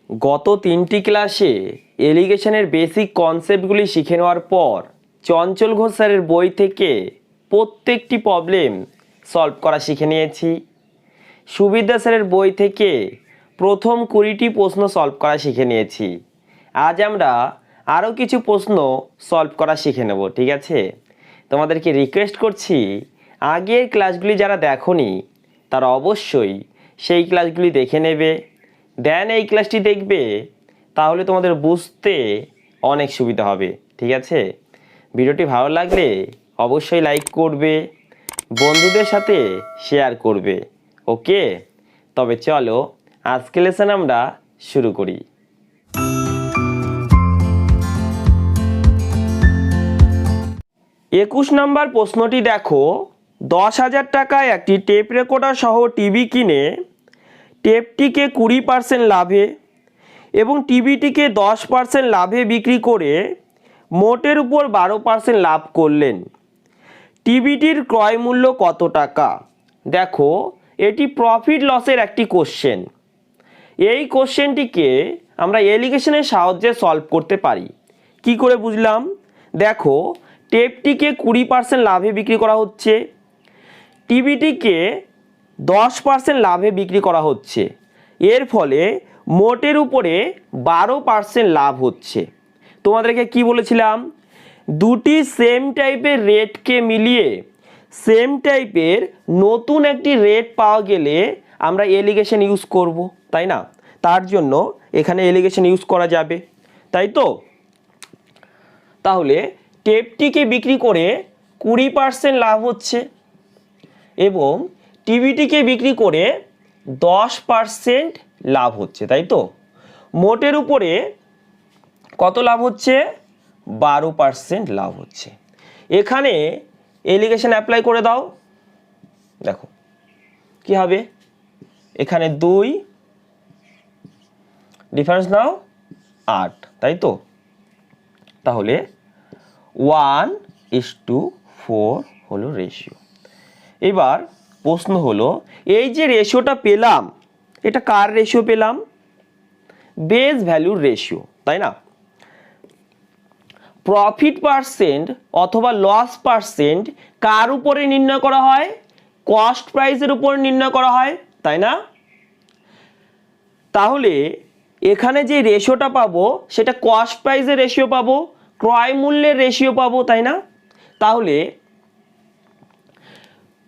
গত 3টি ক্লাসে এলিগেশনের বেসিক কনসেপ্টগুলি শিখে নেওয়ার পর চঞ্চল ঘোষ স্যারের বই থেকে প্রত্যেকটি প্রবলেম সলভ করা শিখে নিয়েছি। সুবিদ্যা স্যারের বই থেকে প্রথম 20টি প্রশ্ন সলভ করা শিখে নিয়েছি। আজ আমরা আরও কিছু প্রশ্ন সলভ করা শিখে নেব, ঠিক আছে? তোমাদেরকে রিকোয়েস্ট করছি, আগের ক্লাসগুলি যারা দেখোনি তারা অবশ্যই সেই ক্লাসগুলি দেখে নেবে, দেন এই ক্লাসটি দেখবে, তাহলে তোমাদের বুঝতে অনেক সুবিধা হবে, ঠিক আছে? ভিডিওটি ভালো লাগলে অবশ্যই লাইক করবে, বন্ধুদের সাথে শেয়ার করবে, ওকে? তবে চলো আজকে লেসন আমরা শুরু করি। একুশ নম্বর প্রশ্নটি দেখো, 10,000 টাকায় একটি টেপ রেকর্ডার সহ টিভি কিনে টেপটিকে 20% লাভে এবং টিভিটিকে 10% লাভে বিক্রি করে মোটের উপর 12% লাভ করলেন। টিভিটির ক্রয় মূল্য কত টাকা? দেখো, এটি প্রফিট লসের একটি কোশ্চেন। এই কোশ্চেনটিকে আমরা এলিগেশনের সাহায্যে সলভ করতে পারি। কি করে বুঝলাম? দেখো, টেপটিকে 20% লাভে বিক্রি করা হচ্ছে, টিভিটিকে 10% লাভে বিক্রি করা হচ্ছে, এর ফলে মোটের উপরে 12% লাভ হচ্ছে। তোমাদেরকে কি বলেছিলাম? দুটি সেম টাইপের রেটকে মিলিয়ে সেম টাইপের নতুন একটি রেট পাওয়া গেলে আমরা এলিগেশন ইউজ করব, তাই না? তার জন্য এখানে এলিগেশন ইউজ করা যাবে, তাই তো? তাহলে টেপটিকে বিক্রি করে 20% লাভ হচ্ছে এবং টিভিটিকে বিক্রি করে 10% লাভ হচ্ছে, তাই তো? মোটের উপরে কত লাভ হচ্ছে? 12% লাভ হচ্ছে। এখানে এলিগেশন অ্যাপ্লাই করে দাও, দেখো কি হবে। এখানে 2 ডিফারেন্স নাও 8, তাই তো? তাহলে 1:4 হলো রেশিও। এবার প্রশ্ন হলো, এই যে রেশিওটা পেলাম, এটা কার রেশিও পেলাম? বেস ভ্যালুর রেশিও, তাই না? প্রফিট পার্সেন্ট অথবা লস পার্সেন্ট কার উপরে নির্ণয় করা হয়? কস্ট প্রাইসের উপর নির্ণয় করা হয়, তাই না? তাহলে এখানে যে রেশিওটা পাবো সেটা কস্ট প্রাইসের রেশিও পাবো, ক্রয় মূল্যের রেশিও পাবো, তাই না? তাহলে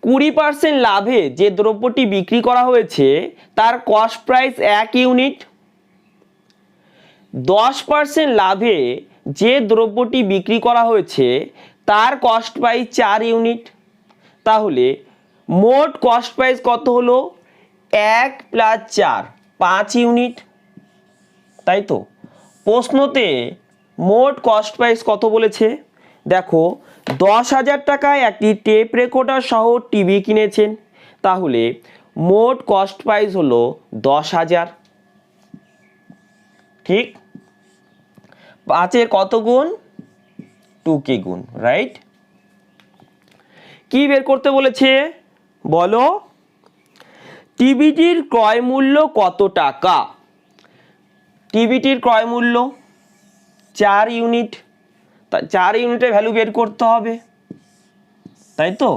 20% লাভে যে দ্রব্যটি বিক্রি করা হয়েছে তার কস্ট প্রাইস 1 ইউনিট, 10% লাভে যে দ্রব্যটি বিক্রি করা হয়েছে তার কস্ট প্রাইস 4 ইউনিট। তাহলে মোট কস্ট প্রাইস কত হলো? 1 + 4 5 ইউনিট, তাই তো? প্রশ্নতে মোট কস্ট প্রাইস কত বলেছে? দেখো, 10,000 টাকায় একটি টেপ রেকর্ডার সহ টিভি কিনেছেন, তাহলে মোট কস্ট প্রাইস হলো 10,000, ঠিক? 5-এর কত গুণ? 2k গুণ, রাইট? কি বের করতে বলেছে বলো? টিভিটির ক্রয় মূল্য কত টাকা? টিভিটির ক্রয় মূল্য 4 ইউনিট, তা 4 ইউনিটের ভ্যালু বের করতে হবে, তাই তো?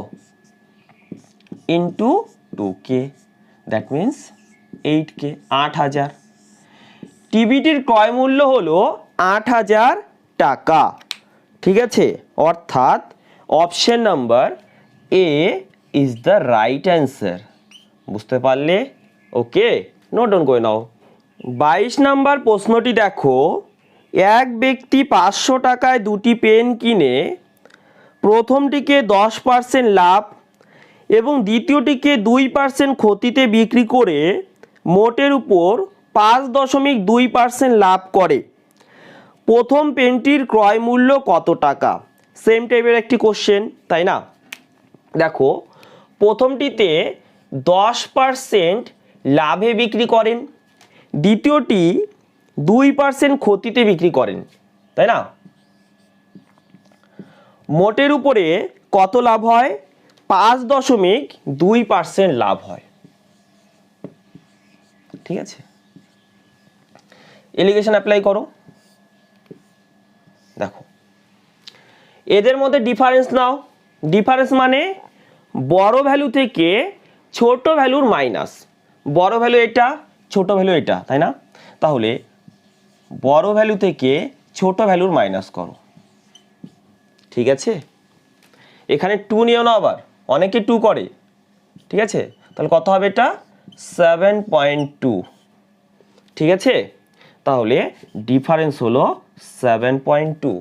Into 2k, that means 8k, 8,000। টিভিটির ক্রয় মূল্য হলো 8,000 টাকা, ঠিক আছে? অর্থাৎ option number A is the right answer. বুঝতে পারলে? ওকে, নোট ডাউন করে নাও। 22 নম্বর প্রশ্নটি দেখো, এক ব্যক্তি 500 টাকায় দুটি পেন কিনে প্রথমটিকে 10% লাভ এবং দ্বিতীয়টিকে 2% ক্ষতিতে বিক্রি করে মোটের উপর 5.2% লাভ করে। প্রথম পেনটির ক্রয় মূল্য কত টাকা? সেম টাইপের একটি কোশ্চেন, তাই না? দেখো, প্রথমটিতে 10% লাভে বিক্রি করেন, দ্বিতীয়টি 2% ক্ষতিতে বিক্রি করেন, তাই না? মোটের উপরে কত লাভ হয়? 5.2% লাভ হয়, ঠিক আছে? এলিগেশন অ্যাপ্লাই করো। দেখো এদের মধ্যে ডিফারেন্স নাও। ডিফারেন্স মানে বড় ভ্যালু থেকে ছোট ভ্যালুর মাইনাস। বড় ভ্যালু এটা, ছোট ভ্যালু এটা, তাই না? তাহলে বড় ভ্যালু থেকে ছোট ভ্যালুর মাইনাস করো। ঠিক আছে, এখানে 2 নিও না, আবার অনেকে 2 করে। ঠিক আছে, তাহলে কত হবে এটা? 7.2। ঠিক আছে, তাহলে ডিফারেন্স হলো 7.2।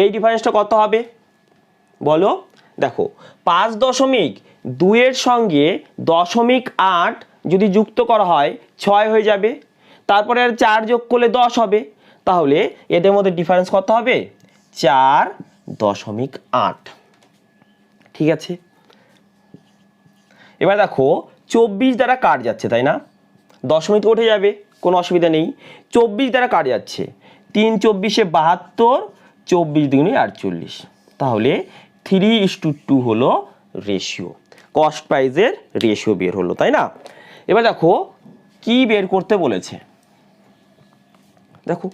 এই ডিফারেন্সটা কত হবে বলো? দেখো 5.2 এর সঙ্গে 0.8 যদি যুক্ত করা হয় 6 হয়ে যাবে, তারপরে আর 4 যোগ করলে 10 হবে। তাহলে এদের মধ্যে ডিফারেন্স কত হবে? 4.8। ঠিক আছে, এবার দেখো 24 দ্বারা কাট যাচ্ছে, তাই না? দশমিক উঠে যাবে, কোনো অসুবিধা নেই। 24 দ্বারা কাট যাচ্ছে, 3 24 72, 24 দুগুণে 48। তাহলে 3:2 হলো রেশিও, কস্ট প্রাইজের রেশিও বের হলো, তাই না? এবার দেখো কি বের করতে বলেছে। দেখো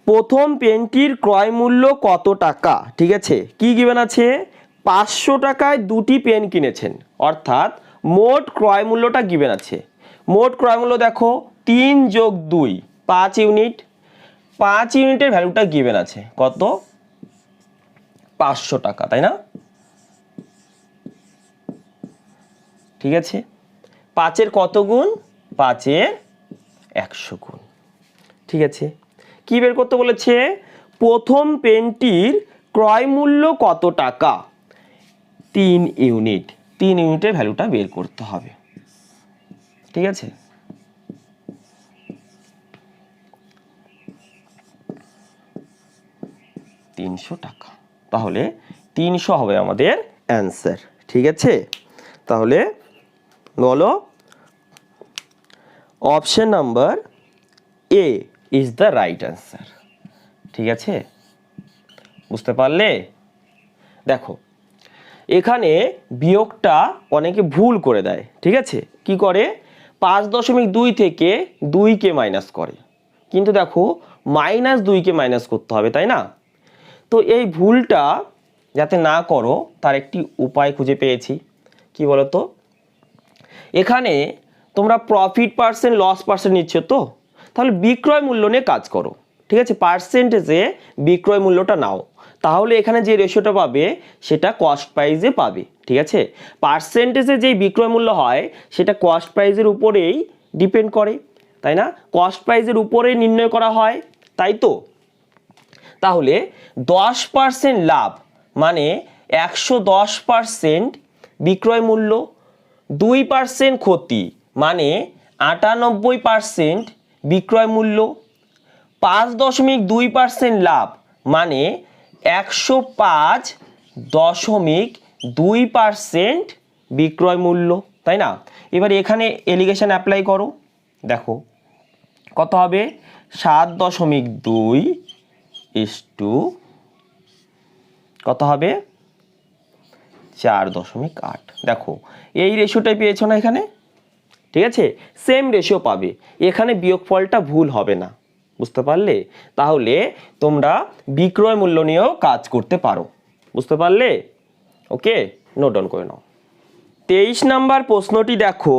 প্রথম পেনটির ক্রয় মূল্য কত টাকা। ঠিক আছে, কি গিভেন আছে? 500 টাকায় 2টি পেন কিনেছেন, অর্থাৎ মোট ক্রয় মূল্যটা গিভেন আছে। মোট ক্রয় মূল্য দেখো 3 যোগ 2 5 ইউনিট। 5 ইউনিটের ভ্যালুটা গিভেন আছে কত? 500 টাকা, তাই না? ঠিক আছে, 5-এর কত গুণ? 5-এর 100 গুণ। ঠিক আছে, কি বের করতে বলেছে? প্রথম পেনটির ক্রয় মূল্য কত টাকা? 3 ইউনিট। 3 ইউনিটের ভ্যালুটা বের করতে হবে। ঠিক আছে, টাকা। তাহলে 300 হবে আমাদের অ্যান্সার। ঠিক আছে, তাহলে বলো option number A is the right answer. ঠিক আছে, বুঝতে পারলে? দেখো এখানে বিয়োগটা অনেকে ভুল করে দেয়। ঠিক আছে, কি করে? 5.2 থেকে 2কে মাইনাস করে, কিন্তু দেখো -2কে মাইনাস করতে হবে, তাই না? তো এই ভুলটা যাতে না করো তার একটি উপায় খুঁজে পেয়েছি। কি বলো তো? এখানে তোমরা প্রফিট পার্সেন্ট, লস পার্সেন্ট নিচ্ছ, তো তাহলে বিক্রয় মূল্য নিয়ে কাজ করো। ঠিক আছে, পার্সেন্টেজে বিক্রয় মূল্যটা নাও, তাহলে এখানে যে রেশিওটা পাবে সেটা কস্ট প্রাইজে পাবে। ঠিক আছে, পার্সেন্টেজে যেই বিক্রয় মূল্য হয় সেটা কস্ট প্রাইজের উপরেই ডিপেন্ড করে, তাই না? কস্ট প্রাইজের উপরেই নির্ণয় করা হয়, তাই তো? তাহলে 10% লাভ মানে 110% বিক্রয় মূল্য, 2% ক্ষতি মানে 98% বিক্রয় মূল্য, 5.2% লাভ মানে 105.2% বিক্রয় মূল্য, তাই না? এবার এখানে এলিগেশন অ্যাপ্লাই করো। দেখো কত হবে? 7.2 ইস্টু কত হবে? 4.8। দেখো এই রেশিওটাই পেয়েছো না এখানে? ঠিক আছে, সেম রেশিও পাবে, এখানে বিয়োগফলটা ভুল হবে না। বুঝতে পারলে? তাহলে তোমরা বিক্রয় মূল্য নিয়েও কাজ করতে পারো। বুঝতে পারলে? ওকে, নোট ডাউন করে নাও। 23 নাম্বার প্রশ্নটি দেখো,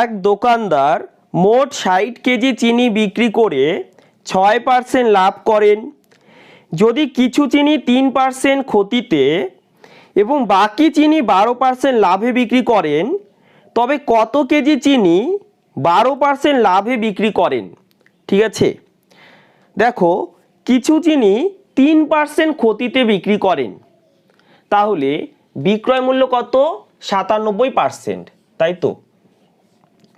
এক দোকানদার মোট 60 কেজি চিনি বিক্রি করে 6% লাভ করেন। যদি কিছু চিনি 3% ক্ষতিতে এবং বাকি চিনি 12% লাভে বিক্রি করেন, তবে কত কেজি চিনি 12% লাভে বিক্রি করেন? ঠিক আছে, দেখো কিছু চিনি 3% ক্ষতিতে বিক্রি করেন, তাহলে বিক্রয় মূল্য কত? 97%, তাই তো?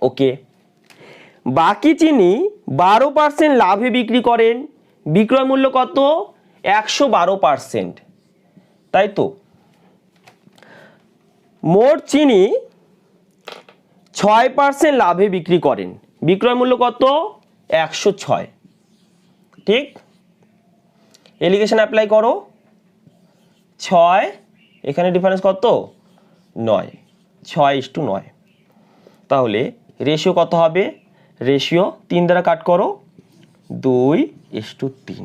ওকে, বাকি চিনি 12% লাভে বিক্রি করেন, বিক্রয় মূল্য কত? 112%, তাই তো? মোট চিনি 6% লাভে বিক্রি করেন, বিক্রয় মূল্য কত? 106। ঠিক, এলিগেশন অ্যাপ্লাই করো। 6, এখানে ডিফারেন্স কত? 9, 6:9। তাহলে রেশিও কত হবে? রেশিও 3 দ্বারা কাট করো 2:3,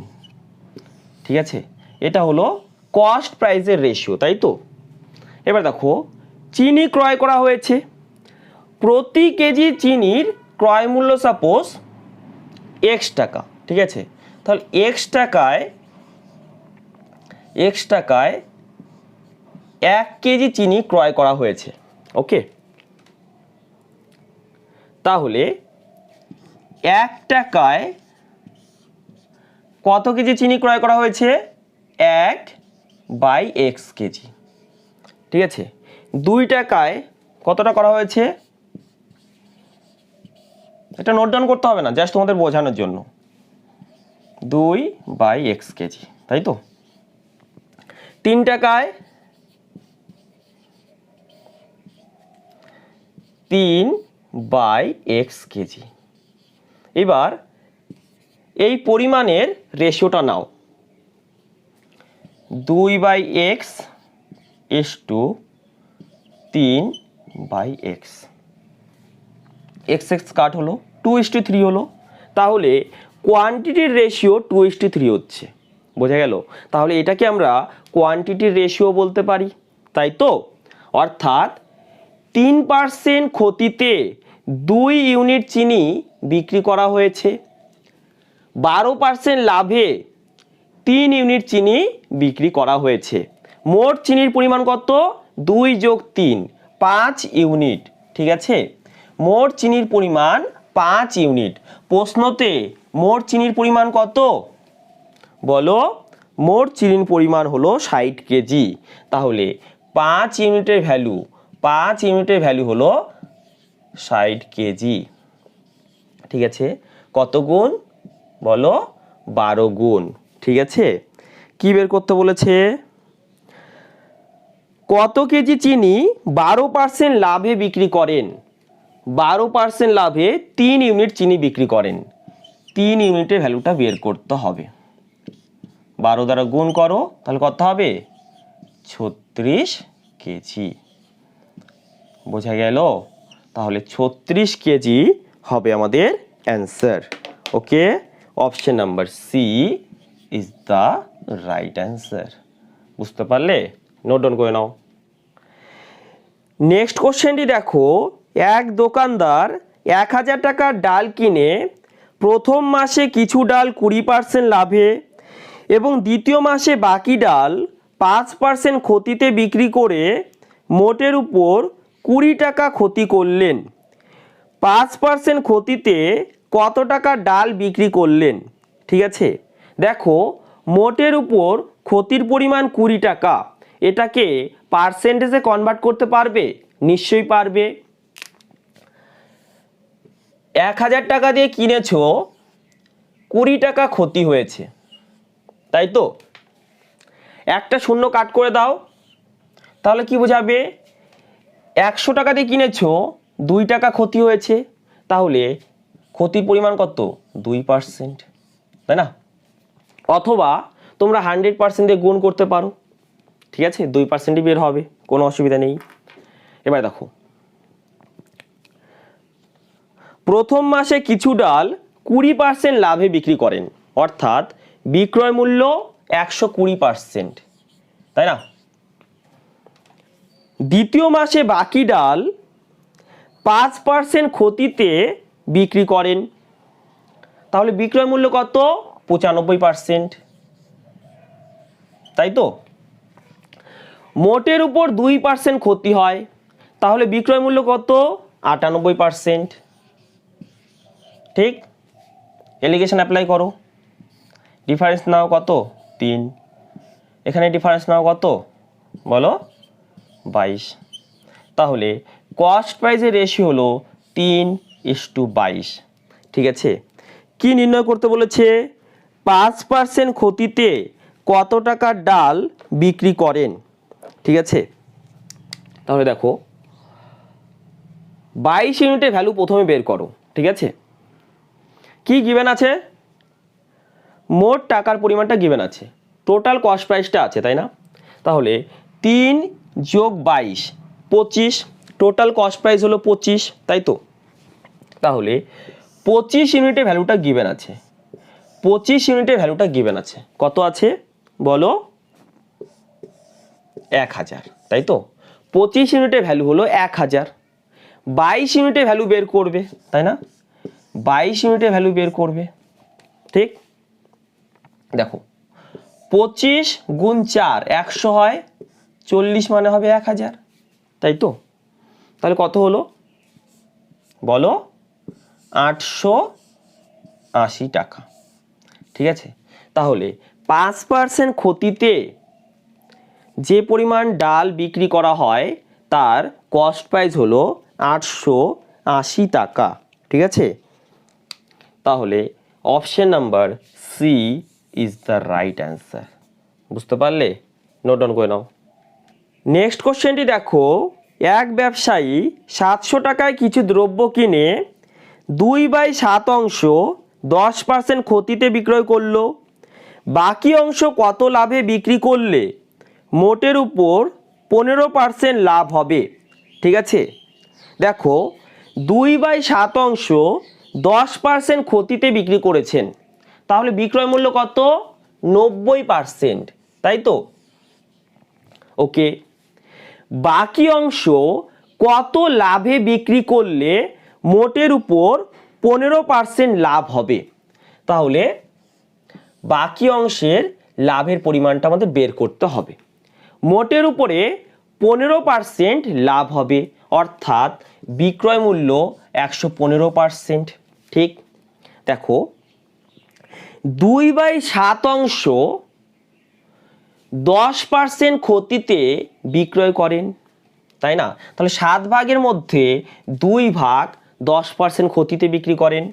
ঠিক আছে। এটা হলো কস্ট প্রাইসের রেশিও, তাই তো। এবার দেখো চিনি ক্রয় করা হয়েছে, প্রতি কেজি চিনির ক্রয় মূল্য সাপোজ এক্স টাকা, ঠিক আছে। তাহলে এক্স টাকায় 1 কেজি চিনি ক্রয় করা হয়েছে, ওকে। তাহলে 1 টাকায় কত কেজি চিনি ক্রয় করা হয়েছে? 1/x কেজি, ঠিক আছে। 2 টাকায় কতটা করা হয়েছে? এটা নোট ডাউন করতে হবে না, জাস্ট তোমাদের বোঝানোর জন্য। 2/x কেজি, তাই তো। 3 টাকায় 3/x কেজি। এবার এই পরিমাণের রেশিওটা নাও, 2/x = 3/x, x কাট হলো, 2:3 হলো। তাহলে কোয়ান্টিটির রেশিও 2:3 হচ্ছে, বোঝা গেল। তাহলে এটাকে আমরা কোয়ান্টিটির রেশিও বলতে পারি, তাই তো। অর্থাৎ 3% ক্ষতিতে 2 ইউনিট চিনি বিক্রি করা হয়েছে, 12% লাভে 3 ইউনিট চিনি বিক্রি করা হয়েছে। মোট চিনির পরিমাণ কত? 2 + 3 5 ইউনিট, ঠিক আছে। মোট চিনির পরিমাণ 5 ইউনিট। প্রশ্নতে মোট চিনির পরিমাণ কত বলো? মোট চিনির পরিমাণ হলো 60 কেজি। তাহলে 5 ইউনিটের ভ্যালু হলো 60 কেজি, ঠিক আছে। কত গুণ বলো? 12 গুণ, ঠিক আছে। কি বের করতে বলেছে? কত কেজি চিনি 12% লাভে বিক্রি করেন? 12% লাভে 3 ইউনিট চিনি বিক্রি করেন। 3 ইউনিটের ভ্যালুটা বের করতে হবে। 12 দ্বারা গুণ করো, তাহলে কত হবে? 36 কেজি, বোঝা গেল। তাহলে 36 কেজি হবে আমাদের answer, okay. Option number C is the right answer. বুঝতে পারলে? নোট ডাউন করে নাও। নেক্সট কোশ্চেনটি দেখো, এক দোকানদার 1000 টাকার ডাল কিনে প্রথম মাসে কিছু ডাল 20% লাভে এবং দ্বিতীয় মাসে বাকি ডাল 5% ক্ষতিতে বিক্রি করে মোটের উপর 20 টাকা ক্ষতি করলেন। 5% ক্ষতিতে কত টাকা ডাল বিক্রি করলেন? ঠিক আছে, দেখো মোটের উপর ক্ষতির পরিমাণ 20 টাকা, এটাকে পার্সেন্টেজে কনভার্ট করতে পারবে? নিশ্চয়ই পারবে। 1000 টাকা দিয়ে কিনেছো, 20 টাকা ক্ষতি হয়েছে, তাই তো। একটা শূন্য কাট করে দাও, তাহলে কি বোঝাবে? 100 টাকা দিয়ে কিনেছো, 2 টাকা ক্ষতি হয়েছে, তাহলে ক্ষতির পরিমাণ কত? 2%, তাই না? অথবা তোমরা 100% দিয়ে গুণ করতে পারো, ঠিক আছে, 2%ই বের হবে, কোনো অসুবিধা নেই। এবার দেখো, প্রথম মাসে কিছু ডাল 20% লাভে বিক্রি করেন, অর্থাৎ বিক্রয় মূল্য 120%, তাই না? দ্বিতীয় মাসে বাকি ডাল 5% ক্ষতিতে বিক্রি করেন, তাহলে বিক্রয় মূল্য কত? 95%, তাই তো। মোটের উপর 2% ক্ষতি হয়, তাহলে বিক্রয় মূল্য কত? 98%, ঠিক। এলিগেশন অ্যাপ্লাই করো, ডিফারেন্স নাও কত? 3, এখানে ডিফারেন্স নাও কত বলো? 22। তাহলে কস্ট প্রাইসের রেশিও হলো 3:22, ঠিক আছে। কি নির্ণয় করতে বলেছে? 5% ক্ষতিতে কত টাকার ডাল বিক্রি করেন, ঠিক আছে। তাহলে দেখো 22 ইউনিটের ভ্যালু প্রথমে বের করো, ঠিক আছে। কি গিভেন আছে? মোট টাকার পরিমাণটা গিভেন আছে, টোটাল কস্ট প্রাইসটা আছে, তাই না? তাহলে 3 + 22 25, টোটাল কস্ট প্রাইস হলো 25, তাই তো। তাহলে 25 ইউনিটে ভ্যালুটা গিভেন আছে, 25 ইউনিটের ভ্যালুটা গিভেন আছে, কত আছে বলো 1000, তাই তো 25 ইউনিটের ভ্যালু হলো 1000, 22 ইউনিটের ভ্যালু বের করবে, তাই না 22 ইউনিটের ভ্যালু বের করবে, ঠিক। দেখো 25 গুণ 4 100 হয়, 40 মানে হবে 1000, তাই তো। তাহলে কত হলো বলো 880 টাকা, ঠিক আছে। তাহলে 5% ক্ষতিতে যে পরিমাণ ডাল বিক্রি করা হয় তার কস্ট প্রাইস হলো 880 টাকা, ঠিক আছে। তাহলে option number C is the right answer. বুঝতে পারলে? নোট ডাউন করে নাও। নেক্সট কোশ্চেনটি দেখো, এক ব্যবসায়ী 700 টাকায় কিছু দ্রব্য কিনে 2/7 অংশ 10% ক্ষতিতে বিক্রয় করলো, বাকি অংশ কত লাভে বিক্রি করলে মোটের উপর 15% লাভ হবে, ঠিক আছে। দেখো 2/7 অংশ 10% ক্ষতিতে বিক্রি করেছেন, তাহলে বিক্রয় মূল্য কত 90%, তাই তো। ওকে, বাকি অংশ কত লাভে বিক্রি করলে মোটের উপর 15% লাভ হবে, তাহলে বাকি অংশের লাভের পরিমাণটা আমাদের বের করতে হবে। মোটের উপরে 15% লাভ হবে, অর্থাৎ বিক্রয় মূল্য 115%, ঠিক। দেখো 2/7 অংশ 10% ক্ষতিতে বিক্রয় করেন, তাই না। তাহলে 7 ভাগের মধ্যে 2 ভাগ 10% ক্ষতিতে বিক্রি করেন,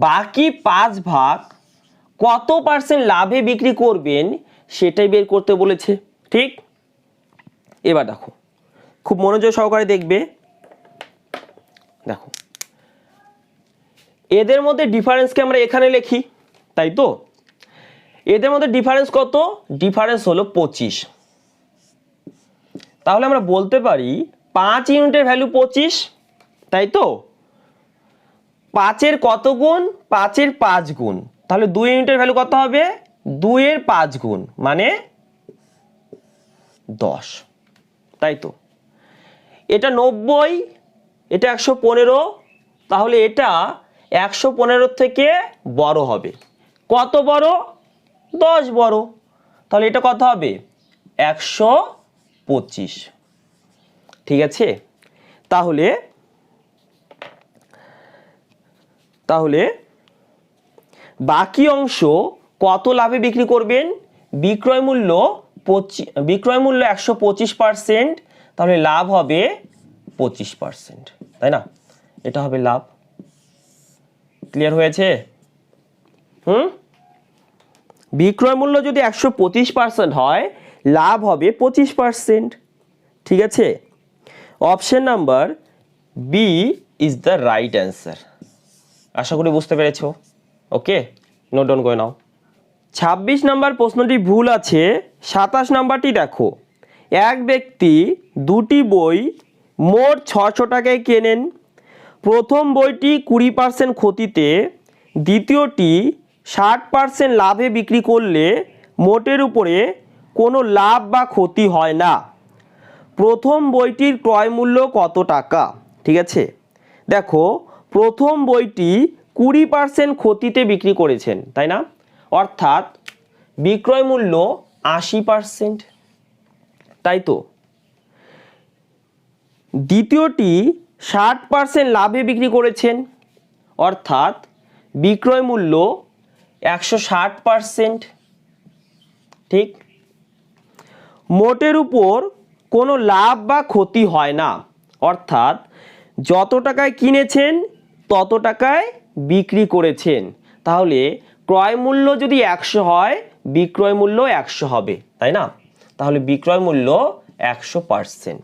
বাকি 5 ভাগ কত পার্সেন্ট লাভে বিক্রি করবেন সেটাই বের করতে বলেছে, ঠিক। এবার দেখো খুব মনোযোগ সহকারে দেখবে। দেখো এদের মধ্যে ডিফারেন্সকে আমরা এখানে লিখি, তাই তো। এদের মধ্যে ডিফারেন্স কত, ডিফারেন্স হলো 25। তাহলে আমরা বলতে পারি 5 ইউনিটের ভ্যালু 25, তাই তো। 5-এর কত গুণ, 5-এর 5 গুণ, তাহলে 2 ইউনিটের ভ্যালু কত হবে 2-এর 5 গুণ মানে 10, তাই তো। এটা 90, এটা 115, তাহলে এটা 115 থেকে বড় হবে, কত বড় 10 বড়, তাহলে এটা কত হবে 125, ঠিক আছে। তাহলে বাকি অংশ কত লাভে বিক্রি করবেন, বিক্রয় মূল্য 125%, তাহলে লাভ হবে 25%, তাই না। এটা হবে লাভ। ক্লিয়ার হয়েছে? বিক্রয় মূল্য যদি 125% হয়, লাভ হবে 25%, ঠিক আছে। Option number B is the right answer. আশা করি বুঝতে পেরেছো। ওকে, নোট ডাউন করে নাও। 26 নম্বর প্রশ্নটি ভুল আছে, 27 নম্বরটি দেখো। এক ব্যক্তি 2টি বই মোট 600 টাকায় কেনেন। প্রথম বইটি 20% ক্ষতিতে, দ্বিতীয়টি 60% লাভে বিক্রি করলে মোটের উপরে কোনো লাভ বা ক্ষতি হয় না। প্রথম বইটির ক্রয় মূল্য কত টাকা, ঠিক আছে। দেখো প্রথম বইটি 20% ক্ষতিতে বিক্রি করেছেন, তাই না, অর্থাৎ বিক্রয় মূল্য 80%, তাই তো। দ্বিতীয়টি 60% লাভে বিক্রি করেছেন, অর্থাৎ বিক্রয় মূল্য 160%, ঠিক। মোটের উপর কোনো লাভ বা ক্ষতি হয় না, অর্থাৎ যত টাকায় কিনেছেন তত টাকায় বিক্রি করেছেন, তাহলে ক্রয় মূল্য যদি 100 হয় বিক্রয় মূল্য 100 হবে, তাই না। তাহলে বিক্রয় মূল্য 100%,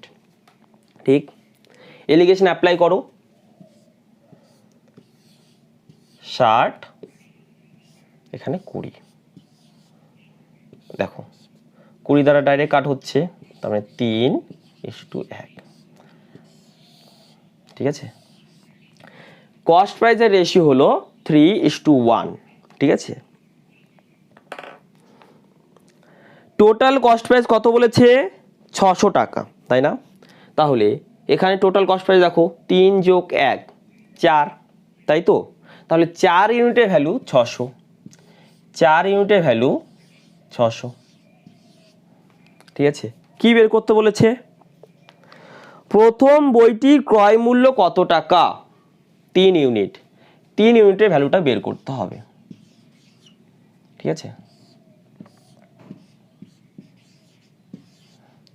ঠিক। এলিগেশন অ্যাপ্লাই করো। 60 এখানে 20, দেখো 20 দ্বারা ডাইরেক্ট কাট হচ্ছে, তার মানে 3:1, ঠিক আছে। কস্ট প্রাইসের রেশিও হলো 3:1, ঠিক আছে। টোটাল কস্ট প্রাইস কত বলেছে? 600 টাকা, তাই না? তাহলে এখানে টোটাল কস্ট প্রাইস দেখো 3 + 1 4, তাই তো? তাহলে 4 ইউনিটের ভ্যালু 600, 4 ইউনিটের ভ্যালু 600, ঠিক আছে। কি বের করতে বলেছে? প্রথম বইটির ক্রয় মূল্য কত টাকা? 3 ইউনিট, 3 ইউনিটের ভ্যালুটা বের করতে হবে, ঠিক আছে।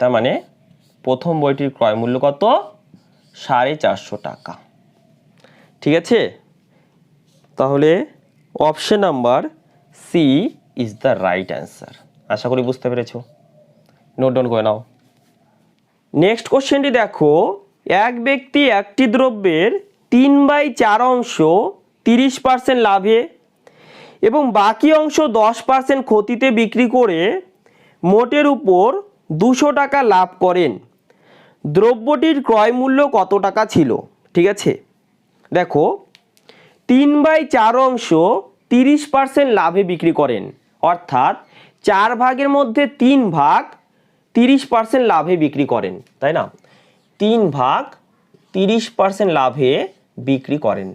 তার মানে প্রথম বইটির ক্রয় মূল্য কত? 450 টাকা, ঠিক আছে। তাহলে option number C is the right answer. আশা করি বুঝতে পেরেছো, নোট ডাউন করে নাও। নেক্সট কোশ্চেনটি দেখো, এক ব্যক্তি একটি দ্রব্যের 3/4 অংশ 30% লাভে এবং বাকি অংশ 10% ক্ষতিতে বিক্রি করে মোটের উপর 200 টাকা লাভ করেন। দ্রব্যটির ক্রয় মূল্য কত টাকা ছিল? ঠিক আছে, দেখো 3/4 অংশ 30% লাভে বিক্রি করেন, অর্থাৎ 4 ভাগের মধ্যে 3 ভাগ 30% লাভে বিক্রি করেন, তাই না? 3 ভাগ 30% লাভে বিক্রি করেন।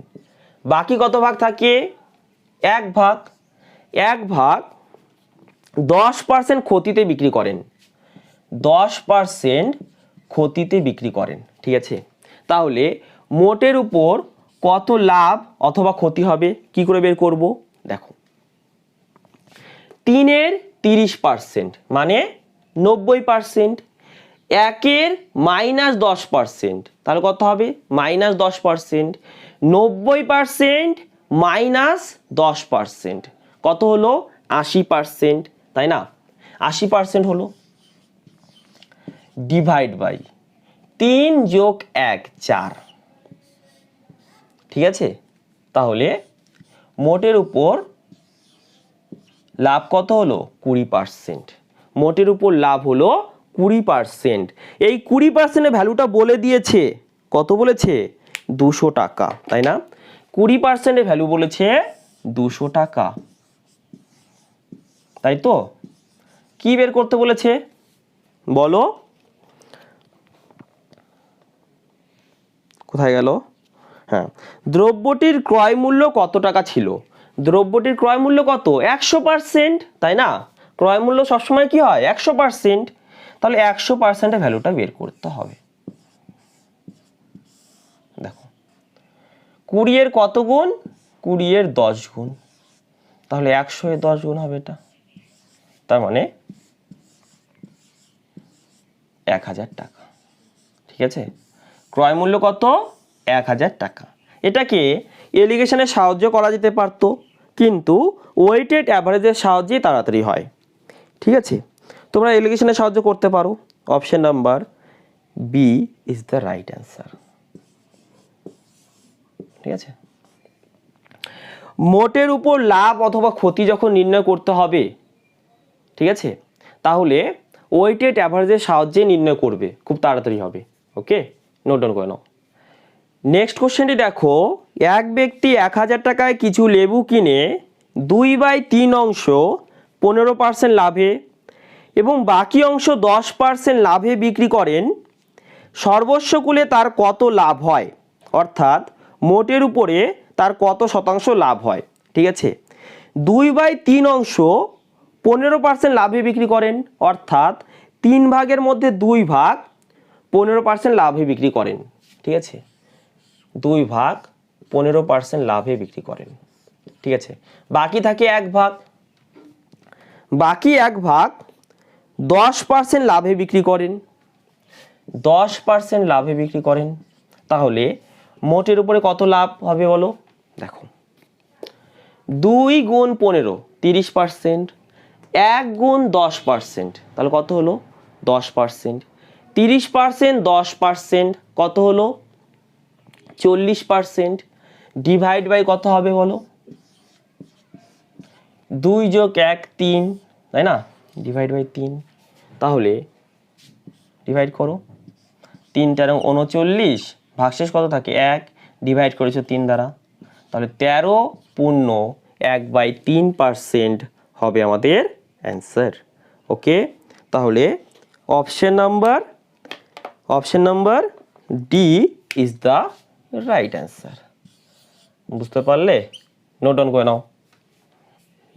বাকি কত ভাগ থাকে? 1 ভাগ। 1 ভাগ 10% ক্ষতিতে বিক্রি করেন, 10% ক্ষতিতে বিক্রি করেন, ঠিক আছে। তাহলে মোটের উপর কত লাভ অথবা ক্ষতি হবে কি করে বের করব? দেখো 3-এর 30% মানে 90%, 1-এর -10%, তাহলে কত হবে? -10%, 90% -10% কত হলো? 80%, তাই না? 80% হলো। ডিভাইড বাই 3 + 1 4, ঠিক আছে। তাহলে মোটের উপর লাভ কত হলো? 20%। মোটের উপর লাভ হলো 20%। এই 20%-এর ভ্যালুটা বলে দিয়েছে, কত বলেছে? 200 টাকা, তাই না? 20%-এর ভ্যালু বলেছে 200 টাকা, তাই তো? কি বের করতে বলেছে বলো? কোথায় গেল? হ্যাঁ, দ্রব্যটির ক্রয় মূল্য কত টাকা ছিল? দ্রব্যটির ক্রয় মূল্য কত? 100%, তাই না? ক্রয় মূল্য সবসময় কি হয়? 100%। তাহলে 100%-এর ভ্যালুটা বের করতে হবে। দেখো 20-এর কত গুণ? 20-এর 10 গুণ, তাহলে 100-এর 10 গুণ হবে এটা, তার মানে 1000 টাকা, ঠিক আছে। ক্রয় মূল্য কত? 1000 টাকা। এটাকে এলিগেশনের সাহায্য করা যেতে পারত, কিন্তু ওয়েটেড অ্যাভারেজের সাহায্যে তাড়াতাড়ি হয়, ঠিক আছে। তোমরা এলিগেশনের সাহায্য করতে পারো। Option number B is the right answer, ঠিক আছে। মোটের উপর লাভ অথবা ক্ষতি যখন নির্ণয় করতে হবে, ঠিক আছে, তাহলে ওয়েটেড অ্যাভারেজের সাহায্যে নির্ণয় করবে, খুব তাড়াতাড়ি হবে। ওকে, নোট ডাউন করে নাও। নেক্সট কোশ্চেনটি দেখো, এক ব্যক্তি 1000 টাকায় কিছু লেবু কিনে 2/3 অংশ 15% লাভে এবং বাকি অংশ 10% লাভে বিক্রি করেন। সর্বস্বকুলে তার কত লাভ হয়? অর্থাৎ মোটের উপরে তার কত শতাংশ লাভ হয়, ঠিক আছে। 2/3 অংশ 15% লাভে বিক্রি করেন, অর্থাৎ 3 ভাগের মধ্যে 2 ভাগ 15% লাভে বিক্রি করেন, ঠিক আছে। 2 ভাগ 15% লাভে বিক্রি করেন, ঠিক আছে। বাকি থাকে 1 ভাগ, বাকি 1 ভাগ 10% লাভে বিক্রি করেন, 10% লাভে বিক্রি করেন। তাহলে মোটের উপরে কত লাভ হবে বলো? দেখো 2 গুণ 15 30%, 1 গুণ 10%, তাহলে কত হলো? 10%। 30% 10% কত হলো? 40%। ডিভাইড বাই কত হবে বলো? 2 + 1 3, তাই না? ডিভাইড বাই 3, তাহলে ডিভাইড করো, 3 × 39, ভাগশেষ কত থাকে? 1, ডিভাইড করেছো 3 দ্বারা, তাহলে 13.1/3% হবে আমাদের অ্যান্সার। ওকে, তাহলে option number D is the right answer. বুঝতে পারলে? নোট ডাউন করে নাও।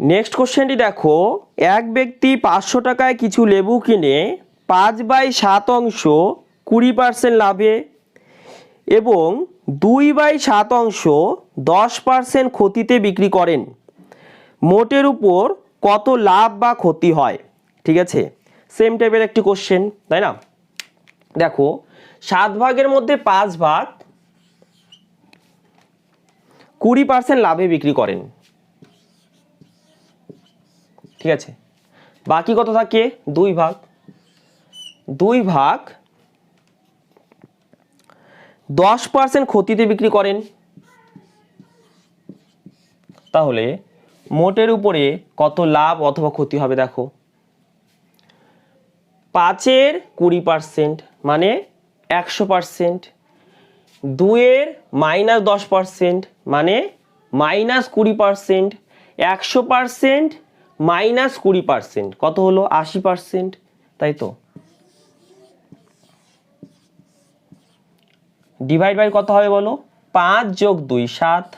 নেক্সট কোশ্চেনটি দেখো, এক ব্যক্তি 500 টাকায় কিছু লেবু কিনে 5/7 অংশ 20% লাভে এবং 2/7 অংশ 10% ক্ষতিতে বিক্রি করেন। মোটের উপর কত লাভ বা ক্ষতি হয়? ঠিক আছে, সেম টাইপের একটি কোশ্চেন, তাই না? দেখো, 7 ভাগের মধ্যে 5 ভাগ 20% লাভে বিক্রি করেন। ঠিক আছে, বাকি কত থাকে? 2 ভাগ 10% ক্ষতিতে বিক্রি করেন। তাহলে মোটের উপরে কত লাভ অথবা ক্ষতি হবে? দেখো, 5-এর 20% মানে 100%, 2-এর -10% মানে -20%, 100% -20% কত হলো? 80%, তাই তো? ডিভাইড বাই কত হবে বলো? 5 + 2 7।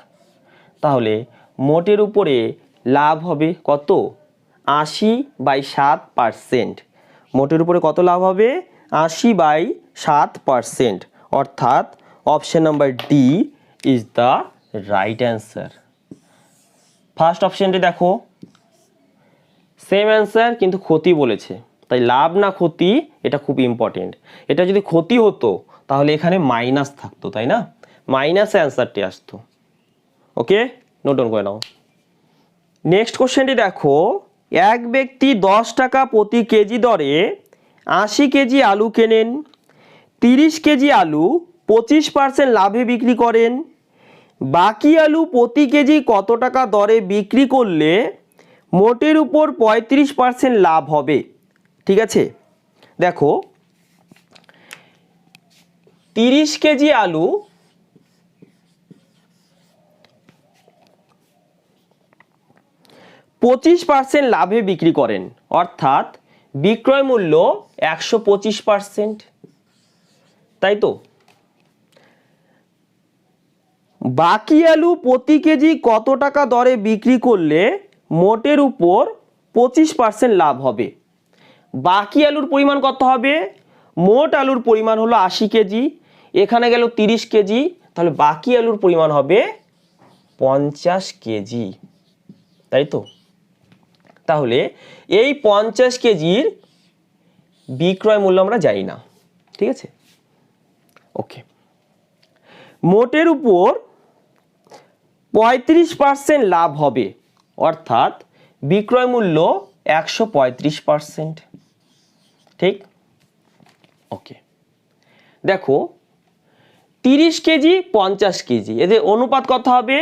তাহলে মোটের উপরে লাভ হবে কত? 80/7%। মোটের উপরে কত লাভ হবে? 80/7%, অর্থাৎ option number D is the right answer. First অপশনটি দেখো, সেম অ্যান্সার কিন্তু ক্ষতি বলেছে, তাই লাভ না ক্ষতি এটা খুব ইম্পর্টেন্ট। এটা যদি ক্ষতি হতো তাহলে এখানে মাইনাস থাকতো, তাই না? মাইনাসে অ্যান্সারটি আসতো। ওকে, নোট ডাউন করে নাও। নেক্সট কোশ্চেনটি দেখো, এক ব্যক্তি 10 টাকা প্রতি কেজি দরে 80 কেজি আলু কেনেন, 30 কেজি আলু 25% লাভে বিক্রি করেন। বাকি আলু প্রতি কেজি কত টাকা দরে বিক্রি করলে মোটের উপর 35% লাভ হবে? ঠিক আছে, দেখো, 30 কেজি আলু 25% লাভে বিক্রি করেন, অর্থাৎ বিক্রয় মূল্য 125%, তাই তো? বাকি আলু প্রতি কেজি কত টাকা দরে বিক্রি করলে মোটের উপর 25% লাভ হবে? বাকি আলুর পরিমাণ কত হবে? মোট আলুর পরিমাণ হলো 80 কেজি, এখানে গেল 30 কেজি, তাহলে বাকি আলুর পরিমাণ হবে 50 কেজি, তাই তো? তাহলে এই 50 কেজির বিক্রয় মূল্য আমরা জানি না। ঠিক আছে, ওকে। মোটের উপর 35% লাভ হবে, অর্থাৎ বিক্রয় মূল্য 135%। ঠিক, ওকে। দেখো, 30 কেজি 50 কেজি এদের অনুপাত কত হবে?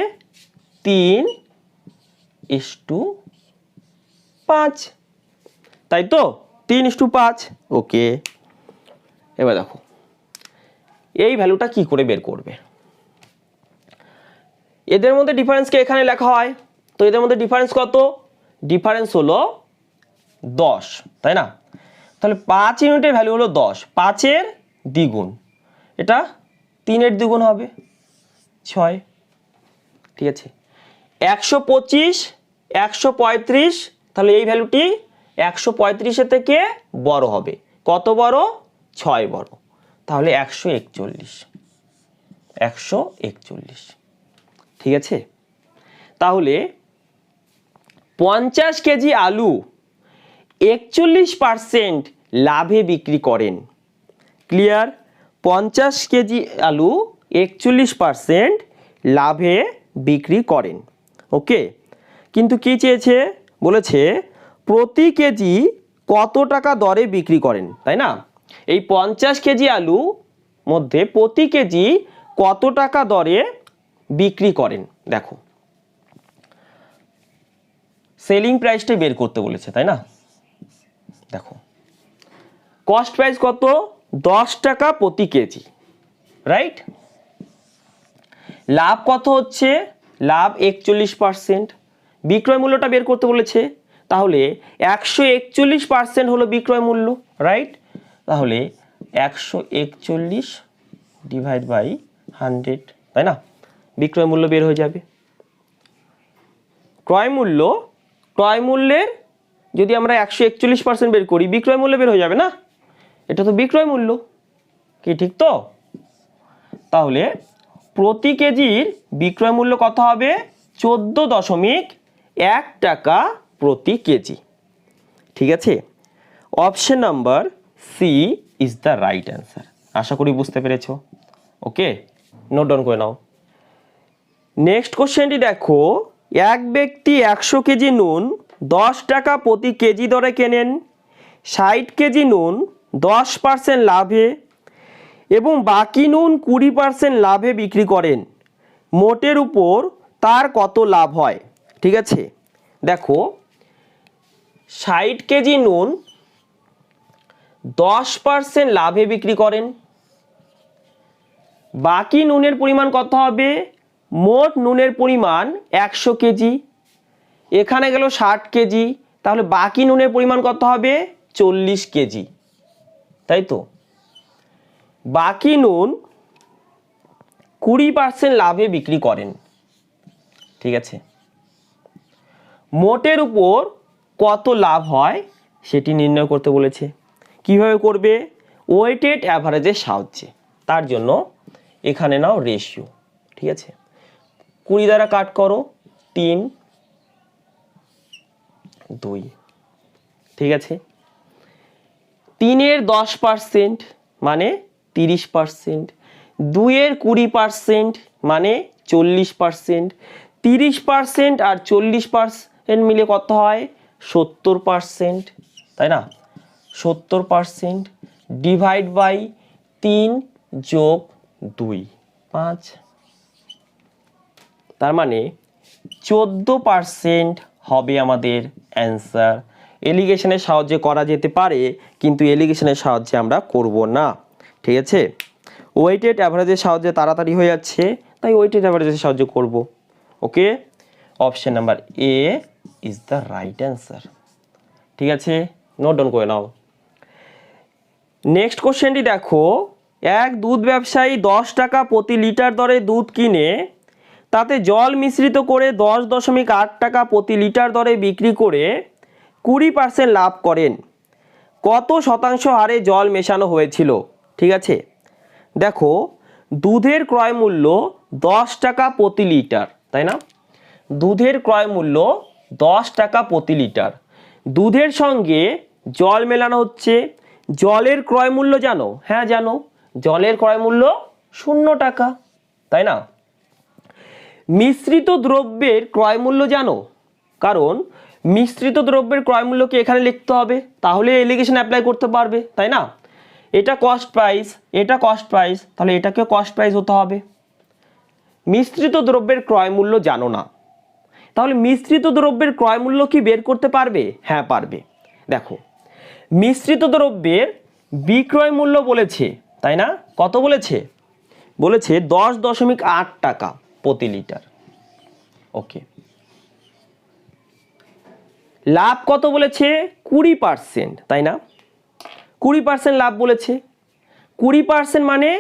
3:5, তাই তো? 3:5। ওকে, এবার দেখো এই ভ্যালুটা কি করে বের করবে? এদের মধ্যে ডিফারেন্সকে এখানে লেখা হয়, তো এদের মধ্যে ডিফারেন্স কত? ডিফারেন্স হলো 10, তাই না? তাহলে 5 ইউনিটের ভ্যালু হলো 10, 5-এর দ্বিগুণ, এটা 3-এর দ্বিগুণ হবে 6। ঠিক আছে, 125 135, তাহলে এই ভ্যালুটি 135-এর থেকে বড় হবে। কত বড়? 6 বড়, তাহলে 141। ঠিক আছে, তাহলে 50 কেজি আলু 41% লাভে বিক্রি করেন। ক্লিয়ার? 50 কেজি আলু 41% লাভে বিক্রি করেন। ওকে, কিন্তু কি চেয়েছে? বলেছে প্রতি কেজি কত টাকা দরে বিক্রি করেন, তাই না? এই 50 কেজি আলু মধ্যে প্রতি কেজি কত টাকা দরে বিক্রি করেন? দেখো, সেলিং প্রাইসটা বের করতে বলেছে, তাই না? দেখো, কস্ট প্রাইস কত? 10 টাকা প্রতি কেজি, রাইট? লাভ কত হচ্ছে? লাভ 41%। বিক্রয় মূল্যটা বের করতে বলেছে, তাহলে 141% হলো বিক্রয় মূল্য, রাইট? তাহলে 141 ডিভাইড বাই 100, তাই না? বিক্রয় মূল্য বের হয়ে যাবে। ক্রয় মূল্যের যদি আমরা 141% বের করি, বিক্রয় মূল্য বের হয়ে যাবে না? এটা তো বিক্রয় মূল্য, কি ঠিক তো? তাহলে প্রতি কেজির বিক্রয় মূল্য কত হবে? 14.1 টাকা প্রতি কেজি। ঠিক আছে, option number C is the right answer. আশা করি বুঝতে পেরেছো। ওকে, নোট ডাউন করে নাও। নেক্সট কোশ্চেনটি দেখো, এক ব্যক্তি 100 কেজি নুন 10 টাকা প্রতি কেজি দরে কেনেন, 60 কেজি নুন 10% লাভে এবং বাকি নুন 20% লাভে বিক্রি করেন, মোটের উপর তার কত লাভ হয়? ঠিক আছে, দেখো 60 কেজি নুন 10% লাভে বিক্রি করেন, বাকি নুনের পরিমাণ কত হবে? মোট নুনের পরিমাণ 100 কেজি, এখানে গেল 60 কেজি, তাহলে বাকি নুনের পরিমাণ কত হবে? 40 কেজি, তাই তো? বাকি নুন 20% লাভে বিক্রি করেন। ঠিক আছে, মোটের উপর কত লাভ হয় সেটি নির্ণয় করতে বলেছে। কিভাবে করবে? ওয়েটেড অ্যাভারেজের সাহায্যে। তার জন্য এখানে নাও রেশিও। ঠিক আছে, 20 দ্বারা কাট করো, 3, 2। ঠিক আছে, 3-এর 10% মানে 30%, 2-এর 20% মানে 40%, 30% আর 40% মিলে কত হয়? 70%, তাই না? 70% ডিভাইড বাই 3 যোগ 2, 5, তার মানে 14% হবে আমাদের অ্যান্সার। এলিগেশনের সাহায্যে করা যেতে পারে, কিন্তু এলিগেশনের সাহায্যে আমরা করব না। ঠিক আছে, ওয়েটেড অ্যাভারেজের সাহায্যে তাড়াতাড়ি হয়ে যাচ্ছে, তাই ওয়েটেড অ্যাভারেজের সাহায্যে করব। Okay, option number A is the right answer. ঠিক আছে, নোট ডাউন করে নাও। নেক্সট কোশ্চেনটি দেখো, এক দুধ ব্যবসায়ী 10 টাকা প্রতি লিটার দরে দুধ কিনে তাতে জল মিশ্রিত করে 10.8 টাকা প্রতি লিটার দরে বিক্রি করে 20% লাভ করেন, কত শতাংশ হারে জল মেশানো হয়েছিল? ঠিক আছে, দেখো দুধের ক্রয় মূল্য 10 টাকা প্রতি লিটার, তাই না? দুধের ক্রয় মূল্য 10 টাকা প্রতি লিটার, দুধের সঙ্গে জল মেলানো হচ্ছে। জলের ক্রয় মূল্য জানো? হ্যাঁ জানো, জলের ক্রয় মূল্য 0 টাকা, তাই না? মিশ্রিত দ্রব্যের ক্রয় মূল্য জানো? কারণ মিশ্রিত দ্রব্যের ক্রয় মূল্যকে এখানে লিখতে হবে, তাহলে এলিগেশন অ্যাপ্লাই করতে পারবে, তাই না? এটা কস্ট প্রাইস, এটা কস্ট প্রাইস, তাহলে এটাকেও কস্ট প্রাইস হতে হবে। মিশ্রিত দ্রব্যের ক্রয় মূল্য জানো না, তাহলে মিশ্রিত দ্রব্যের ক্রয় মূল্য কি বের করতে পারবে? হ্যাঁ পারবে। দেখো মিশ্রিত দ্রব্যের বিক্রয় মূল্য বলেছে, তাই না? কত বলেছে? বলেছে 10.8 টাকা প্রতি লিটার। ওকে, লাভ কত বলেছে? 20%, তাই না? 20% লাভ বলেছে। 20% মানে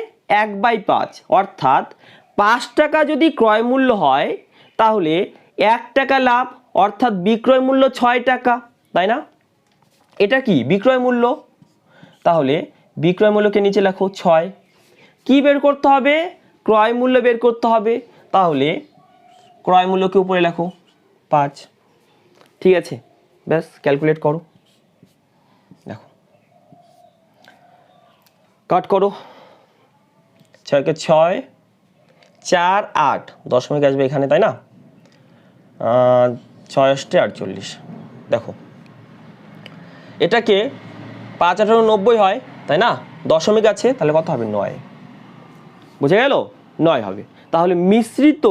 1/5, অর্থাৎ 5 টাকা যদি ক্রয় মূল্য হয় তাহলে 1 টাকা লাভ, অর্থাৎ বিক্রয় মূল্য 6 টাকা, তাই না? এটা কি বিক্রয় মূল্য, তাহলে বিক্রয় মূল্যকে নিচে লেখো 6। কি বের করতে হবে? ক্রয় মূল্য বের করতে হবে, তাহলে ক্রয় মূল্যকে উপরে লেখো 5। ঠিক আছে, ব্যাস ক্যালকুলেট করো, দেখো কাট করো, 6 কে 6, 4, 8, দশমিক আসবে এখানে, তাই না? 6 × 8 = 48। দেখো এটাকে 5 × 18 = 90 হয়, তাই না? দশমিক আছে, তাহলে কত হবে? 9। বুঝে গেল? 9 হবে। তাহলে মিশ্রিত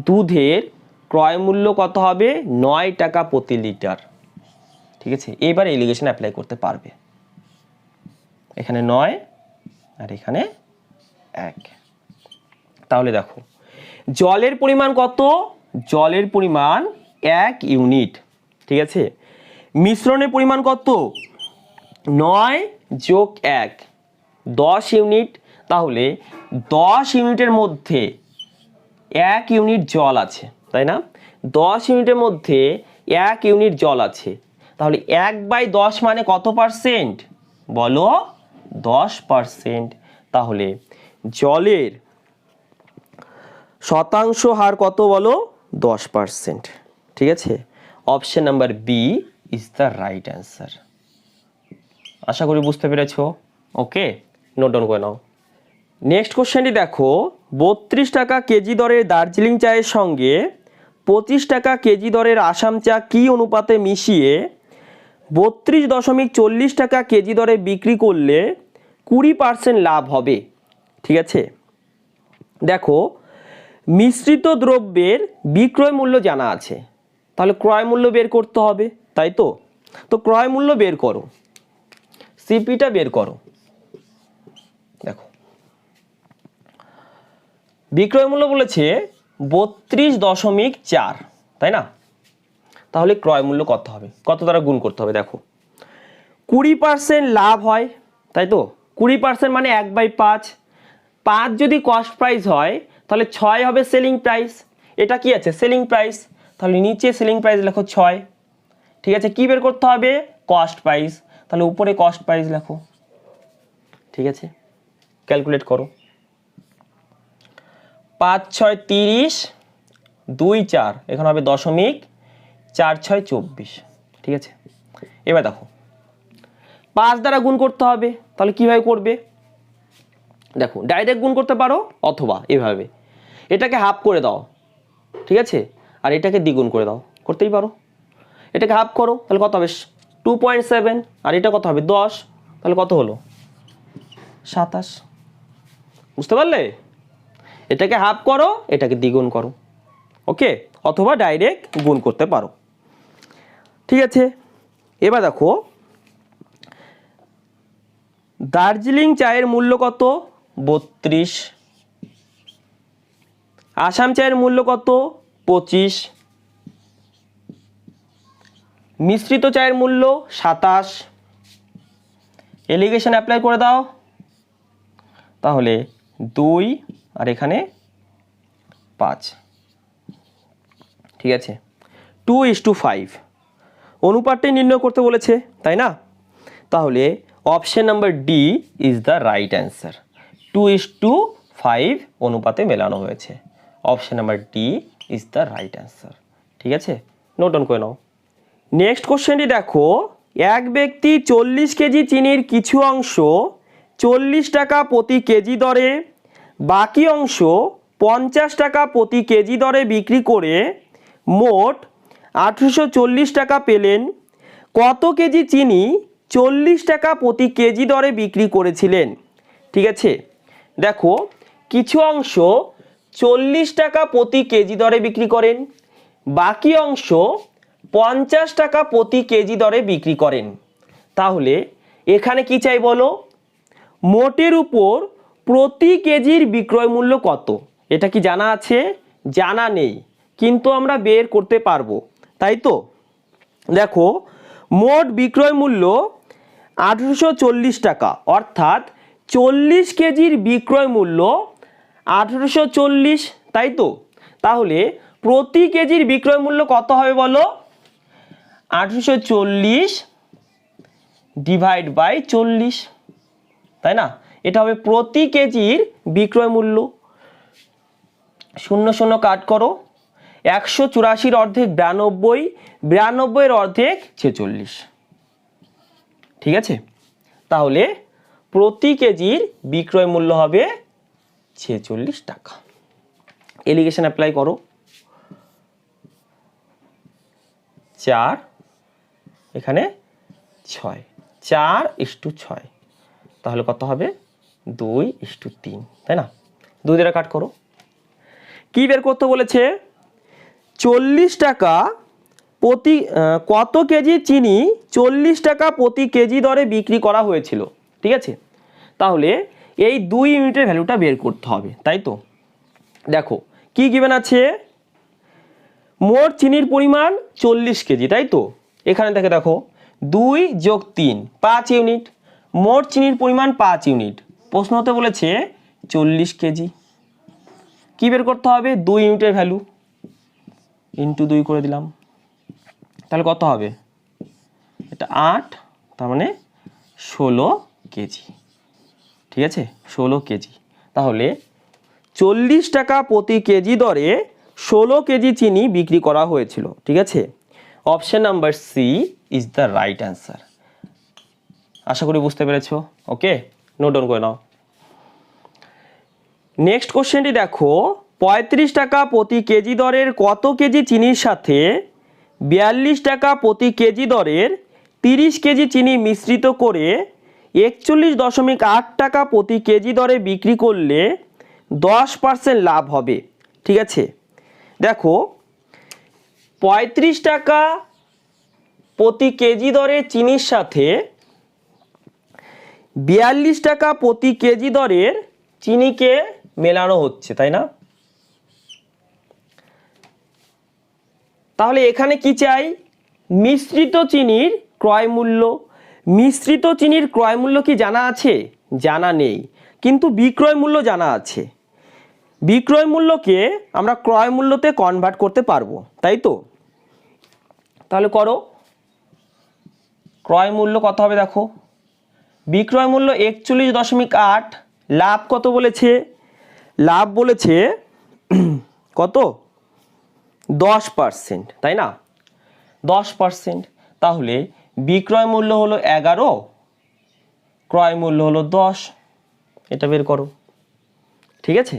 দুধের ক্রয় মূল্য কত হবে? 9 টাকা প্রতি লিটার। ঠিক আছে, এবার এলিগেশন অ্যাপ্লাই করতে পারবে। এখানে 9 আর এখানে 1। তাহলে দেখো জলের পরিমাণ কত? জলের পরিমাণ 1 ইউনিট, ঠিক আছে। মিশ্রণের পরিমাণ কত? 9 যোগ 1 10 ইউনিট। তাহলে 10 ইউনিটের মধ্যে 1 ইউনিট জল আছে, তাই না? 10 ইউনিটের মধ্যে 1 ইউনিট জল আছে, তাহলে 1/10 মানে কত পার্সেন্ট? বলো 10%। তাহলে জলের শতাংশ হার কত বলো? 10%, ঠিক আছে। Option number B is the right answer. আশা করি বুঝতে পেরেছো। ওকে, নোট ডাউন করে নাও। নেক্সট কোশ্চেনটি দেখো, 32 টাকা কেজি দরের দার্জিলিং চায়ের সঙ্গে 25 টাকা কেজি দরের আসাম চা কী অনুপাতে মিশিয়ে 32.40 টাকা কেজি দরে বিক্রি করলে 20% লাভ হবে, ঠিক আছে। দেখো, মিশ্রিত দ্রব্যের বিক্রয় মূল্য জানা আছে, তাহলে ক্রয় মূল্য বের করতে হবে, তাই তো। তো ক্রয় মূল্য বের করো, সিপিটা বের করো। দেখো, বিক্রয় মূল্য বলেছে 32.4, তাই না? তাহলে ক্রয় মূল্য কত হবে? কত দ্বারা গুণ করতে হবে? দেখো, 20% লাভ হয়, তাই তো। 20% মানে 1/5। 5 যদি কস্ট প্রাইস হয় তাহলে 6 হবে সেলিং প্রাইস। এটা কি আছে? Selling price. তাহলে নিচে সেলিং প্রাইস লেখো 6, ঠিক আছে। কি বের করতে হবে? Cost price. তাহলে উপরে কস্ট প্রাইস লেখো, ঠিক আছে। ক্যালকুলেট করো, 5 6 30, 2 4, এখানে হবে 0.4 6 24, ঠিক আছে। এবার দেখো, 5 দ্বারা গুণ করতে হবে, তাহলে কিভাবে করবে? দেখো, ডাইরেক্ট গুণ করতে পারো অথবা এভাবে এটাকে হাফ করে দাও, ঠিক আছে, আর এটাকে দ্বিগুণ করে দাও, করতেই পারো। এটাকে হাফ করো, তাহলে কত হবে? 2.7, আর এটা কত হবে? 10, তাহলে কত হলো? 27। বুঝতে পারলে? এটাকে হাফ করো, এটাকে দ্বিগুণ করো, ওকে, অথবা ডাইরেক্ট গুণ করতে পারো, ঠিক আছে। এবার দেখো, দার্জিলিং চায়ের মূল্য কত? 32। আসাম চায়ের মূল্য কত? 25। মিশ্রিত চায়ের মূল্য 27। এলিগেশন অ্যাপ্লাই করে দাও, তাহলে 2 আর এখানে 5, ঠিক আছে। 2:5 অনুপাতটি নির্ণয় করতে বলেছে, তাই না? তাহলে option number D is the right answer. 2:5 অনুপাতে মেলানো হয়েছে। Option number D is the right answer, ঠিক আছে। নোট ডাউন করে নাও। নেক্সট কোশ্চেনটি দেখো, এক ব্যক্তি 40 কেজি চিনির কিছু অংশ 40 টাকা প্রতি কেজি দরে, বাকি অংশ 50 টাকা প্রতি কেজি দরে বিক্রি করে মোট 1840 টাকা পেলেন। কত কেজি চিনি 40 টাকা প্রতি কেজি দরে বিক্রি করেছিলেন, ঠিক আছে। দেখো, কিছু অংশ 40 টাকা প্রতি কেজি দরে বিক্রি করেন, বাকি অংশ 50 টাকা প্রতি কেজি দরে বিক্রি করেন। তাহলে এখানে কি চাই বলো? মোটের উপর প্রতি কেজির বিক্রয় মূল্য কত? এটা কি জানা আছে? জানা নেই, কিন্তু আমরা বের করতে পারবো, তাই তো। দেখো, মোট বিক্রয় মূল্য 1840 টাকা, অর্থাৎ 40 কেজির বিক্রয় মূল্য 1840, তাই তো। তাহলে প্রতি কেজির বিক্রয় মূল্য কত হবে বলো? 1840 ডিভাইড বাই 40, তাই না? এটা হবে প্রতি কেজির বিক্রয় মূল্য। 0 0 কাট করো, 184 অর্ধেক 92, 92 অর্ধেক 46, ঠিক আছে। তাহলে প্রতি কেজির বিক্রয় মূল্য হবে 46 টাকা। এলিগেশন অ্যাপ্লাই করো, 4 এখানে 6, 4:6, তাহলে কত হবে? 2:3, তাই না? 2 দ্বারা কাট করো। কি বের করতে বলেছে? 40 টাকা প্রতি কত কেজি চিনি 40 টাকা প্রতি কেজি দরে বিক্রি করা হয়েছিল, ঠিক আছে। তাহলে এই 2 ইউনিটের ভ্যালুটা বের করতে হবে, তাই তো। দেখো, কি গিভেন আছে? মোট চিনির পরিমাণ 40 কেজি, তাই তো? এখানে থেকে দেখো 2 যোগ 3 5 ইউনিট, মোট চিনির পরিমাণ 5 ইউনিট, প্রশ্নতে বলেছে 40 কেজি। কি বের করতে হবে? 2 ইউনিটের ভ্যালু ইন্টু 2 করে দিলাম, তাহলে কত হবে? এটা 8, তার মানে 16 কেজি। ঠিক আছে, 16 কেজি। তাহলে 40 টাকা প্রতি কেজি দরে 16 কেজি চিনি বিক্রি করা হয়েছিল। ঠিক আছে, option number C is the right answer. আশা করি বুঝতে পেরেছো। ওকে, নোট ডাউন করে নাও। নেক্সট কোশ্চেনটি দেখো, 35 টাকা প্রতি কেজি দরের কত কেজি চিনির সাথে 42 টাকা প্রতি কেজি দরের 30 কেজি চিনি মিশ্রিত করে 41.8 টাকা প্রতি কেজি দরে বিক্রি করলে 10% লাভ হবে। ঠিক আছে, দেখো 35 টাকা প্রতি কেজি দরে চিনির সাথে 42 টাকা প্রতি কেজি দরের চিনিকে মেলানো হচ্ছে, তাই না? তাহলে এখানে কি চাই? মিশ্রিত চিনির ক্রয় মূল্য। মিশ্রিত চিনির ক্রয় মূল্য কি জানা আছে? জানা নেই, কিন্তু বিক্রয় মূল্য জানা আছে। বিক্রয় মূল্যকে আমরা ক্রয় মূল্যতে কনভার্ট করতে পারবো, তাই তো? তাহলে করো, ক্রয় মূল্য কত হবে দেখো, বিক্রয় মূল্য 41.8, লাভ কত বলেছে? লাভ বলেছে কত? 10%, তাই না? 10%, তাহলে বিক্রয় মূল্য হলো 11, ক্রয় মূল্য হলো 10, এটা বের করো। ঠিক আছে,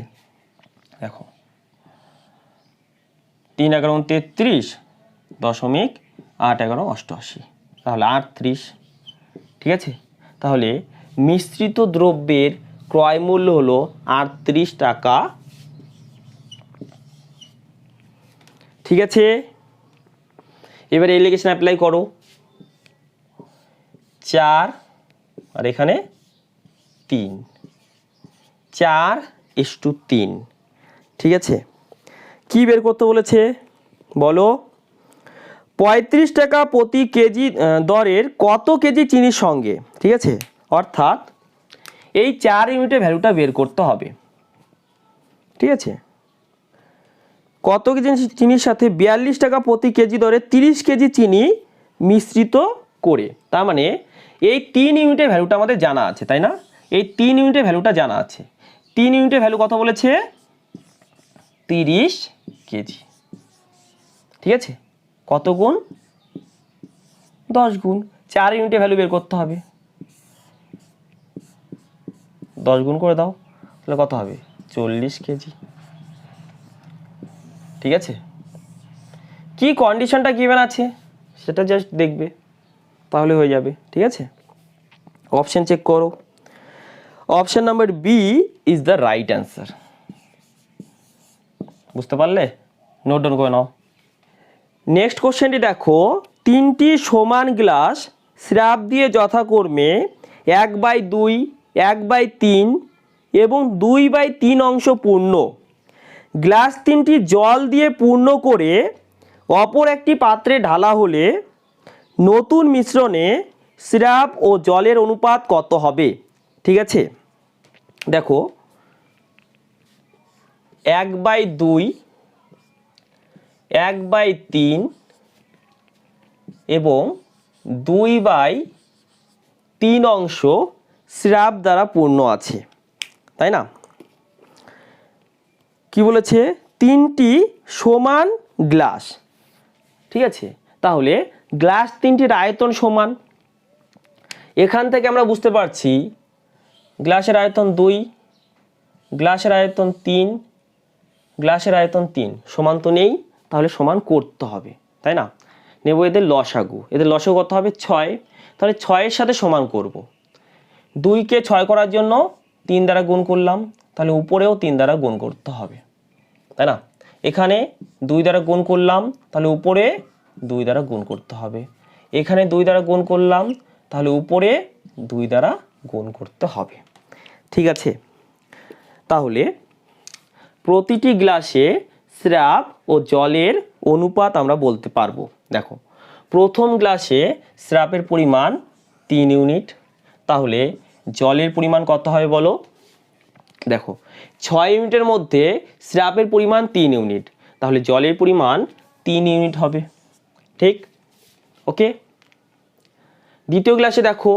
দেখো 3 11 33, 8 11 88, তাহলে 38। ঠিক আছে, তাহলে মিশ্রিত দ্রব্যের ক্রয় মূল্য হলো 38 টাকা। ঠিক আছে, এবার এলিগেশন অ্যাপ্লাই করো। 4 আর এখানে 3, 4:3। ঠিক আছে, কি বের করতে বলেছে বলো? 35 টাকা প্রতি কেজি দরের কত কেজি চিনির সঙ্গে, ঠিক আছে, অর্থাৎ এই 4 ইউনিটের ভ্যালুটা বের করতে হবে। ঠিক আছে, কত কেজি চিনির সাথে 42 টাকা প্রতি কেজি দরে 30 কেজি চিনি মিশ্রিত করে, তার মানে এই 3 ইউনিটের ভ্যালুটা আমাদের জানা আছে, তাই না? এই 3 ইউনিটের ভ্যালুটা জানা আছে। 3 ইউনিটের ভ্যালু কত বলেছে? 30 কেজি। ঠিক আছে, কত গুণ? 10 গুণ। 4 ইউনিটের ভ্যালু বের করতে হবে, 10 গুণ করে দাও, তাহলে কত হবে? 40 কেজি। ঠিক আছে, কি কন্ডিশনটা গিভেন আছে সেটা জাস্ট দেখবে, তাহলে হয়ে যাবে। ঠিক আছে, অপশন চেক করো। Option number B is the right answer. বুঝতে পারলে? নোট ডাউন করে নাও। নেক্সট কোশ্চেনটি দেখো, 3টি সমান গ্লাস স্রাব দিয়ে যথাক্রমে 1/2, 1/3 এবং 2/3 অংশ পূর্ণ। গ্লাস 3টি জল দিয়ে পূর্ণ করে অপর একটি পাত্রে ঢালা হলে নতুন মিশ্রণে স্রাব ও জলের অনুপাত কত হবে? ঠিক আছে, দেখো 1/2, 1/3 এবং 2/3 অংশ স্রাব দ্বারা পূর্ণ আছে, তাই না? কি বলেছে? 3টি সমান গ্লাস। ঠিক আছে, তাহলে গ্লাস 3টির আয়তন সমান। এখান থেকে আমরা বুঝতে পারছি গ্লাসের আয়তন 2, গ্লাসের আয়তন 3, গ্লাসের আয়তন 3 সমান তো নেই, তাহলে সমান করতে হবে, তাই না? নেব এদের লসাগু, এদের লসাগু কত হবে? 6, তাহলে 6-এর সাথে সমান করব। 2কে 6 করার জন্য 3 দ্বারা গুণ করলাম, তাহলে উপরেও 3 দ্বারা গুণ করতে হবে, তাই না? এখানে 2 দ্বারা গুণ করলাম, তাহলে উপরে 2 দ্বারা গুণ করতে হবে। এখানে 2 দ্বারা গুণ করলাম, তাহলে উপরে 2 দ্বারা গুণ করতে হবে। ঠিক আছে, তাহলে প্রতিটি গ্লাসে স্রাব ও জলের অনুপাত আমরা বলতে পারবো। দেখো প্রথম গ্লাসে স্রাবের পরিমাণ 3 ইউনিট, তাহলে জলের পরিমাণ কত হবে বলো? দেখো 6 ইউনিটের মধ্যে স্রাবের পরিমাণ 3 ইউনিট, তাহলে জলের পরিমাণ 3 ইউনিট হবে। ঠিক, ওকে। দ্বিতীয় গ্লাসে দেখো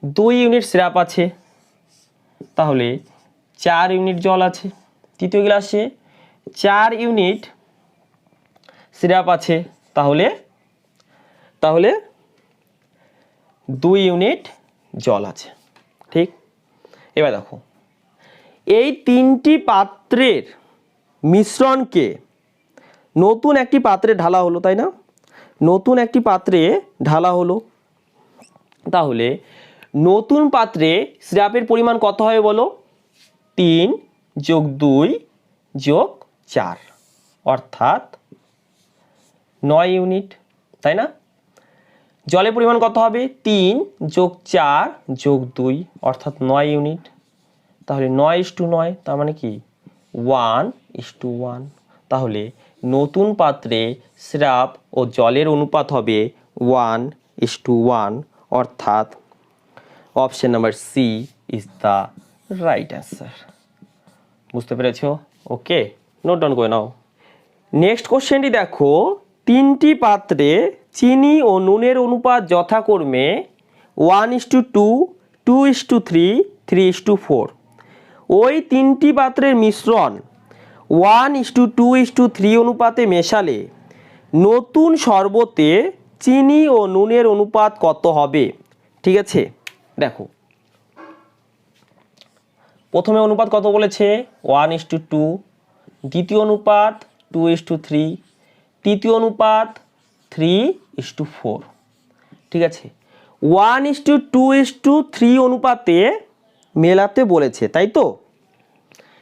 2 ইউনিট স্রাব আছে, তাহলে 4 ইউনিট জল আছে। তৃতীয় গ্লাসে 4 ইউনিট সিরাপ আছে, তাহলে 2 ইউনিট জল আছে। ঠিক, এবার দেখো এই 3টি পাত্রের মিশ্রণকে নতুন একটি পাত্রে ঢালা হলো, তাই না? নতুন একটি পাত্রে ঢালা হলো, তাহলে নতুন পাত্রে সিরাপের পরিমাণ কত হবে বলো? 3 + 2 + 4 অর্থাৎ 9 ইউনিট, তাই না? জলের পরিমাণ কত হবে? 3 + 4 + 2 অর্থাৎ 9 ইউনিট, তাহলে 9:9, তার মানে কি 1:1। তাহলে নতুন পাত্রে সিরাপ ও জলের অনুপাত হবে 1:1 অর্থাৎ option number C is the right answer. বুঝতে পেরেছো? ওকে, নোট ডাউন করে নাও। নেক্সট কোশ্চেনটি দেখো, 3টি পাত্রে চিনি ও নুনের অনুপাত যথাক্রমে 1:2, 2:3, 3:4। ওই 3টি পাত্রের মিশ্রণ 1:2:3 অনুপাতে মেশালে নতুন শরবতে চিনি ও নুনের অনুপাত কত হবে? ঠিক আছে, দেখো প্রথমে অনুপাত কত বলেছে? 1:2, দ্বিতীয় অনুপাত 2:3, তৃতীয় অনুপাত 3:4। ঠিক আছে, 1:2:3 অনুপাতে মেলাতে বলেছে, তাই তো?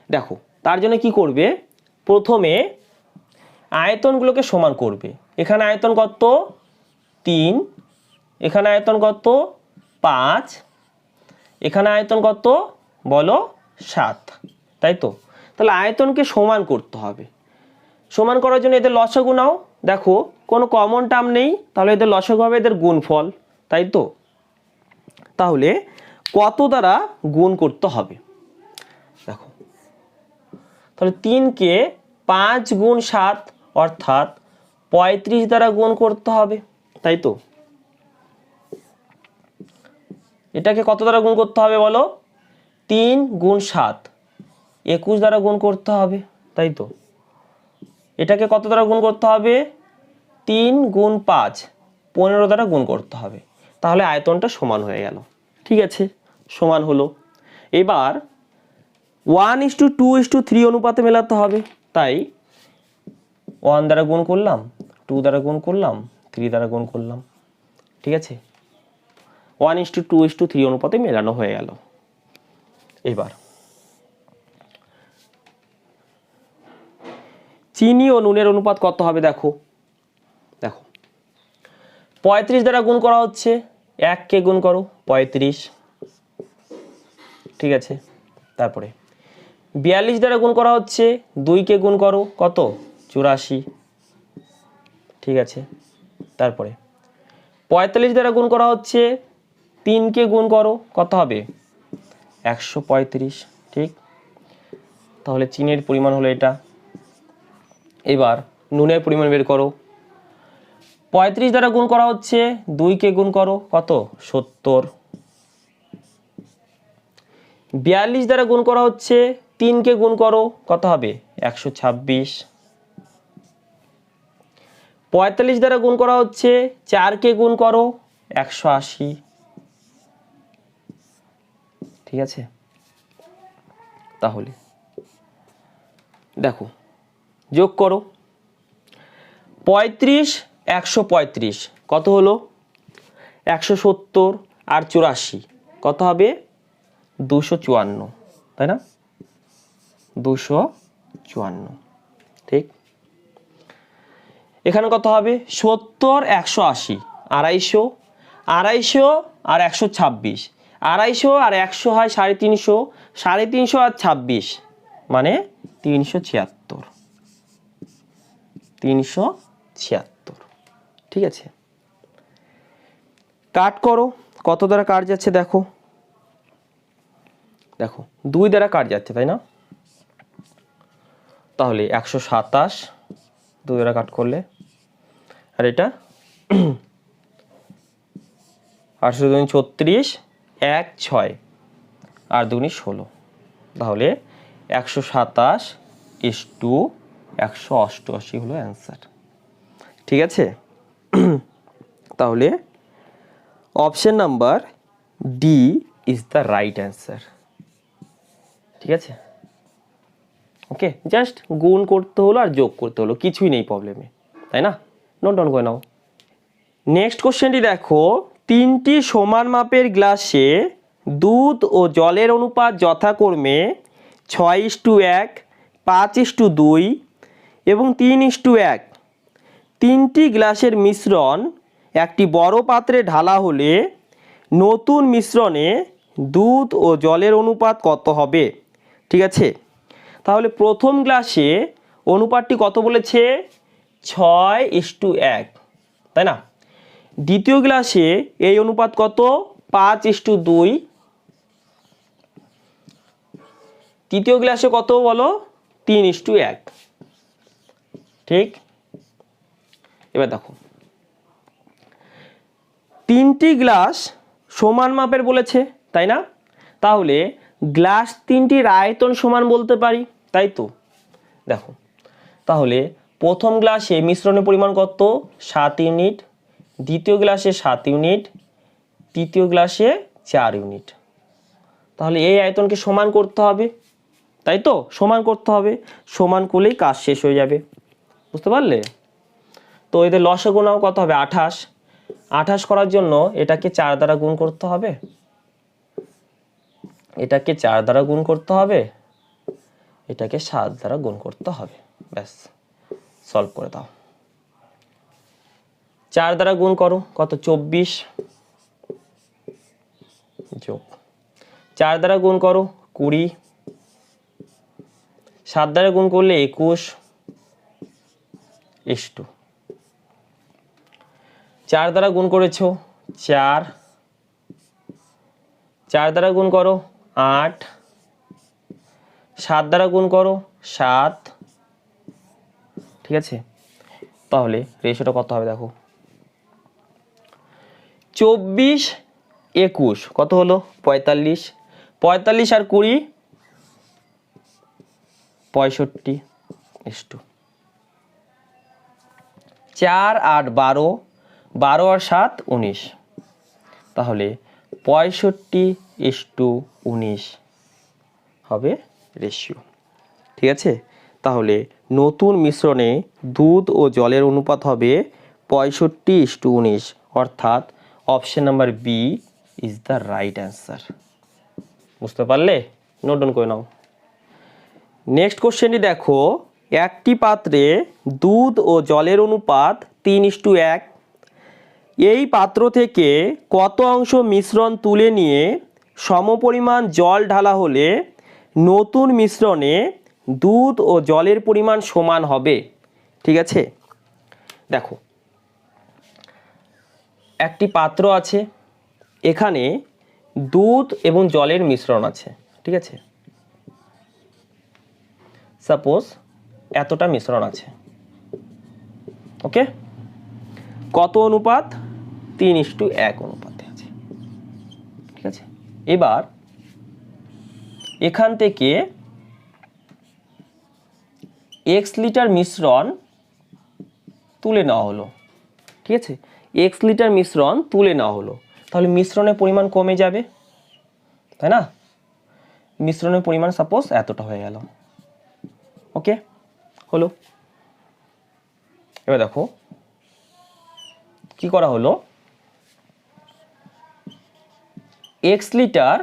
দেখো তার জন্য কি করবে? প্রথমে আয়তনগুলোকে সমান করবে। এখানে আয়তন কত? 3, এখানে আয়তন কত? 5, এখানে আয়তন কত বলো? 7, তাই তো? তাহলে আয়তনকে সমান করতে হবে। সমান করার জন্য এদের লসাগু নাও। দেখো কোনো কমন টার্ম নেই, তাহলে এদের লসাগু হবে এদের গুণফল, তাই তো? তাহলে কত দ্বারা গুণ করতে হবে? দেখো তাহলে 3কে 5 × 7 অর্থাৎ 35 দ্বারা গুণ করতে হবে, তাই তো? এটাকে কত দ্বারা গুণ করতে হবে বলো? 3 × 7 21 দ্বারা গুণ করতে হবে, তাই তো? এটাকে কত দ্বারা গুণ করতে হবে? 3 × 5 15 দ্বারা গুণ করতে হবে, তাহলে আয়তনটা সমান হয়ে গেল। ঠিক আছে, সমান হলো। এবার 1:2:3 অনুপাতে মেলাতে হবে, তাই 1 দ্বারা গুণ করলাম, 2 দ্বারা গুণ করলাম, 3 দ্বারা গুণ করলাম। ঠিক আছে, 1:2:3 অনুপাতে মেলানো হয়ে গেল। এবার চিনি ও নুনের অনুপাত কত হবে? দেখো 35 দ্বারা গুণ করা হচ্ছে, 1কে গুণ করো 35। ঠিক আছে, তারপরে 42 দ্বারা গুণ করা হচ্ছে, 2কে গুণ করো কত? 84। ঠিক আছে, তারপরে 45 দ্বারা গুণ করা হচ্ছে, 3কে গুণ করো কত হবে? 135। ঠিক, তাহলে চিনির পরিমাণ হলো এটা। এবার নুনের পরিমাণ বের করো। 35 দ্বারা গুণ করা হচ্ছে, 2কে গুণ করো কত? 70। 42 দ্বারা গুণ করা হচ্ছে, 3কে গুণ করো কত হবে? 126। 45 দ্বারা গুণ করা হচ্ছে, 4কে গুণ করো 180। ঠিক আছে, তাহলে দেখো যোগ করো। 35 135 কত হলো? 170 আর 84 কত হবে? 254, তাই না? 254। ঠিক, এখানে কত হবে? 70 180 250, 250 আর 126, 250 আর 100 হয় 350, 350 আর 26 মানে 376, 376, ঠিক আছে। কাট করো, কত দ্বারা কাট যাচ্ছে দেখো, দেখো 2 দ্বারা কাট যাচ্ছে, তাই না? তাহলে 127 2 দ্বারা কাট করলে, আর এটা 8 36 1 6 আর 2 16, তাহলে 127:188 হলো অ্যান্সার, ঠিক আছে। তাহলে option number D is the right answer, ঠিক আছে। ওকে, জাস্ট গুণ করতে হলো আর যোগ করতে হলো, কিছুই নেই প্রবলেমে, তাই না? নোট ডাউন করে নাও। নেক্সট কোশ্চেনটি দেখো, 3টি সমান মাপের গ্লাসে দুধ ও জলের অনুপাত যথাক্রমে 6:1, 5:2 এবং 3:1। 3টি গ্লাসের মিশ্রণ একটি বড় পাত্রে ঢালা হলে নতুন মিশ্রণে দুধ ও জলের অনুপাত কত হবে, ঠিক আছে। তাহলে প্রথম গ্লাসে অনুপাতটি কত বলেছে? 6:1, তাই না? দ্বিতীয় গ্লাসে এই অনুপাত কত? 5:2। তৃতীয় গ্লাসে কত বলো? 3:1, ঠিক। এবার দেখো, 3টি গ্লাস সমান মাপের বলেছে, তাই না? তাহলে গ্লাস 3টির আয়তন সমান বলতে পারি, তাই তো। দেখো, তাহলে প্রথম গ্লাসে মিশ্রণের পরিমাণ কত? 7 ইউনিট, দ্বিতীয় গ্লাসে 7 ইউনিট, তৃতীয় গ্লাসে 4 ইউনিট। তাহলে এই আয়তনকে সমান করতে হবে, তাই তো। সমান করতে হবে, সমান করলেই কাজ শেষ হয়ে যাবে, বুঝতে পারলে? তো এদের লসাগু নাও, কত হবে? 28। 28 করার জন্য এটাকে 4 দ্বারা গুণ করতে হবে, এটাকে 4 দ্বারা গুণ করতে হবে, এটাকে 7 দ্বারা গুণ করতে হবে, ব্যাস সলভ করে দাও। 4 দ্বারা গুণ করো, কত? 24 যোগ 4 দ্বারা গুণ করো 20, 7 দ্বারা গুণ করলে 21 ইস্টু 4 দ্বারা গুণ করেছো 4, 4 দ্বারা গুণ করো 8, 7 দ্বারা গুণ করো 7, ঠিক আছে। তাহলে রেশিওটা কত হবে দেখো, 24 21 কত হলো? 45, 45 আর 20 65 ইস্টু 4 8 12, 12 আর 7 19, তাহলে 65:19 হবে রেশিও, ঠিক আছে। তাহলে নতুন মিশ্রণে দুধ ও জলের অনুপাত হবে 65:19, অর্থাৎ option number B is the right answer, বুঝতে পারলে? নোট ডাউন করে নাও। নেক্সট কোশ্চেনটি দেখো, একটি পাত্রে দুধ ও জলের অনুপাত 3:1। এই পাত্র থেকে কত অংশ মিশ্রণ তুলে নিয়ে সমপরিমাণ জল ঢালা হলে নতুন মিশ্রণে দুধ ও জলের পরিমাণ সমান হবে, ঠিক আছে। দেখো, একটি পাত্র আছে, এখানে দুধ এবং জলের মিশ্রণ আছে, ঠিক আছে। সাপোজ এতটা মিশ্রণ আছে, ওকে। কত অনুপাত? 3:1 অনুপাতে আছে, ঠিক আছে। এবার এখান থেকে x লিটার মিশ্রণ তুলে নেওয়া হলো, ঠিক আছে। x লিটার মিশ্রণ তুলে নেওয়া হলো, তাহলে মিশ্রণের পরিমাণ কমে যাবে, তাই না? মিশ্রণের পরিমাণ সাপোজ এতটা হয়ে গেল, ওকে হলো। এবার দেখো কি করা হলো, x লিটার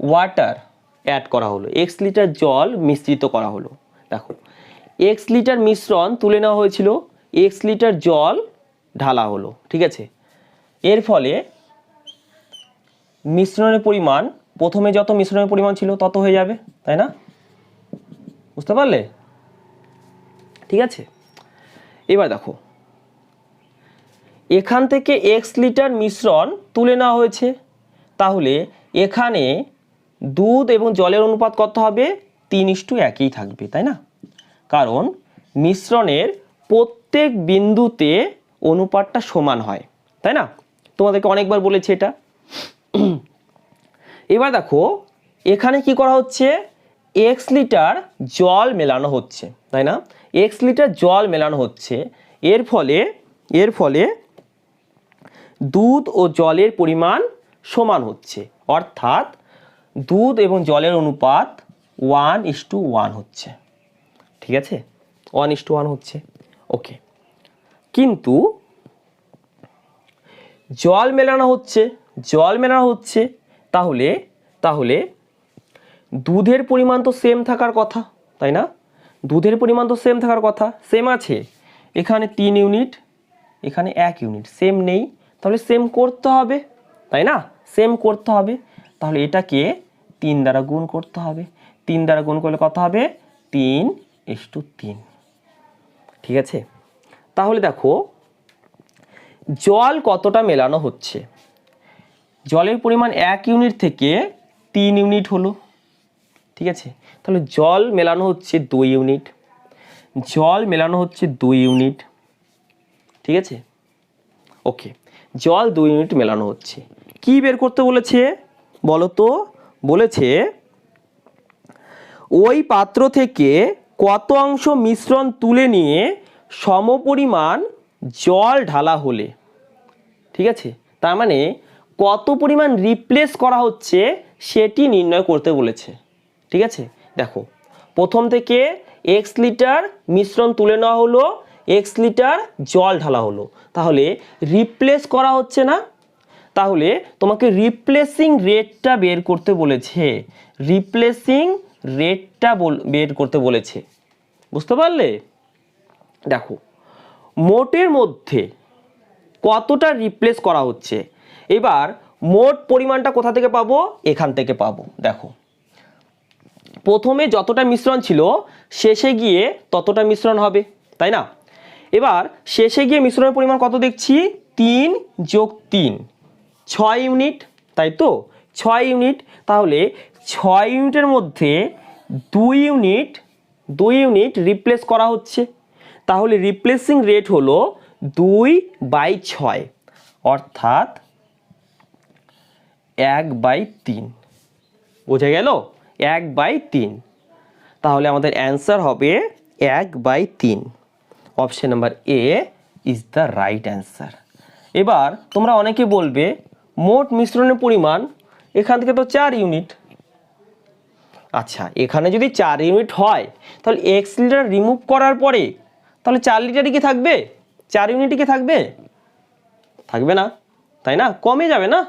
ওয়াটার অ্যাড করা হলো, x লিটার জল মিশ্রিত করা হলো। দেখো, x লিটার মিশ্রণ তুলে নেওয়া হয়েছিল, x লিটার জল ঢালা হলো, ঠিক আছে। এর ফলে মিশ্রণের পরিমাণ, প্রথমে যত মিশ্রণের পরিমাণ ছিল তত হয়ে যাবে, তাই না? বুঝতে পারলে? ঠিক আছে, এবার দেখো এখান থেকে x লিটার মিশ্রণ তুলে নেওয়া হয়েছে, তাহলে এখানে দুধ এবং জলের অনুপাত কত হবে? 3:1 থাকবে, তাই না? কারণ মিশ্রণের প্রত্যেক বিন্দুতে অনুপাতটা সমান হয়, তাই না? তোমাদেরকে অনেকবার বলেছি এটা। এবার দেখো এখানে কি করা হচ্ছে? x লিটার জল মেলানো হচ্ছে, তাই না? x লিটার জল মেলানো হচ্ছে, এর ফলে দুধ ও জলের পরিমাণ সমান হচ্ছে, অর্থাৎ দুধ এবং জলের অনুপাত 1:1 হচ্ছে। ঠিক আছে, 1:1 হচ্ছে। ওকে, কিন্তু জল মেলানো হচ্ছে, তাহলে দুধের পরিমাণ তো সেম থাকার কথা, তাই না? দুধের পরিমাণ তো সেম থাকার কথা, সেম আছে। এখানে 3 ইউনিট, এখানে 1 ইউনিট, সেম নেই, তাহলে সেম করতে হবে, তাই না? সেম করতে হবে, তাহলে এটাকে 3 দ্বারা গুণ করতে হবে। 3 দ্বারা গুণ করলে কত হবে? 3:3। ঠিক আছে, তাহলে দেখো জল কতটা মেলানো হচ্ছে? জলের পরিমাণ 1 ইউনিট থেকে 3 ইউনিট হলো। ঠিক আছে, তাহলে জল মেলানো হচ্ছে 2 ইউনিট, জল মেলানো হচ্ছে 2 ইউনিট। ঠিক আছে, ওকে, জল 2 ইউনিট মেলানো হচ্ছে। কি বের করতে বলেছে বলো তো? বলেছে ওই পাত্র থেকে কত অংশ মিশ্রণ তুলে নিয়ে সমপরিমাণ জল ঢালা হলে, ঠিক আছে, তার মানে কত পরিমাণ রিপ্লেস করা হচ্ছে সেটি নির্ণয় করতে বলেছে। ঠিক আছে, দেখো প্রথম থেকে x লিটার মিশ্রণ তুলে নেওয়া হলো, x লিটার জল ঢালা হলো, তাহলে রিপ্লেস করা হচ্ছে না? তাহলে তোমাকে রিপ্লেসিং রেটটা বের করতে বলেছে, রিপ্লেসিং রেটটা বের করতে বলেছে। বুঝতে পারলে? দেখো মোটের মধ্যে কতটা রিপ্লেস করা হচ্ছে, এবার মোট পরিমাণটা কোথা থেকে পাবো? এখান থেকে পাবো। দেখো প্রথমে যতটা মিশ্রণ ছিল শেষে গিয়ে ততটা মিশ্রণ হবে, তাই না? এবার শেষে গিয়ে মিশ্রণের পরিমাণ কত দেখছি? 3 + 3 6 ইউনিট, তাই তো? 6 ইউনিট, তাহলে 6 ইউনিটের মধ্যে 2 ইউনিট রিপ্লেস করা হচ্ছে, তাহলে রিপ্লেসিং রেট হলো 2/6, অর্থাৎ 1/3। বোঝা গেল? 1/3, তাহলে আমাদের অ্যান্সার হবে 1/3। Option number A is the right answer. এবার তোমরা অনেকে বলবে মোট মিশ্রণের পরিমাণ এখান থেকে তো 4 ইউনিট। আচ্ছা, এখানে যদি 4 ইউনিট হয় তাহলে x লিটার রিমুভ করার পরে তাহলে 4 লিটারই কি থাকবে? 4 ইউনিটই কি থাকবে? থাকবে না, তাই না? কমে যাবে না।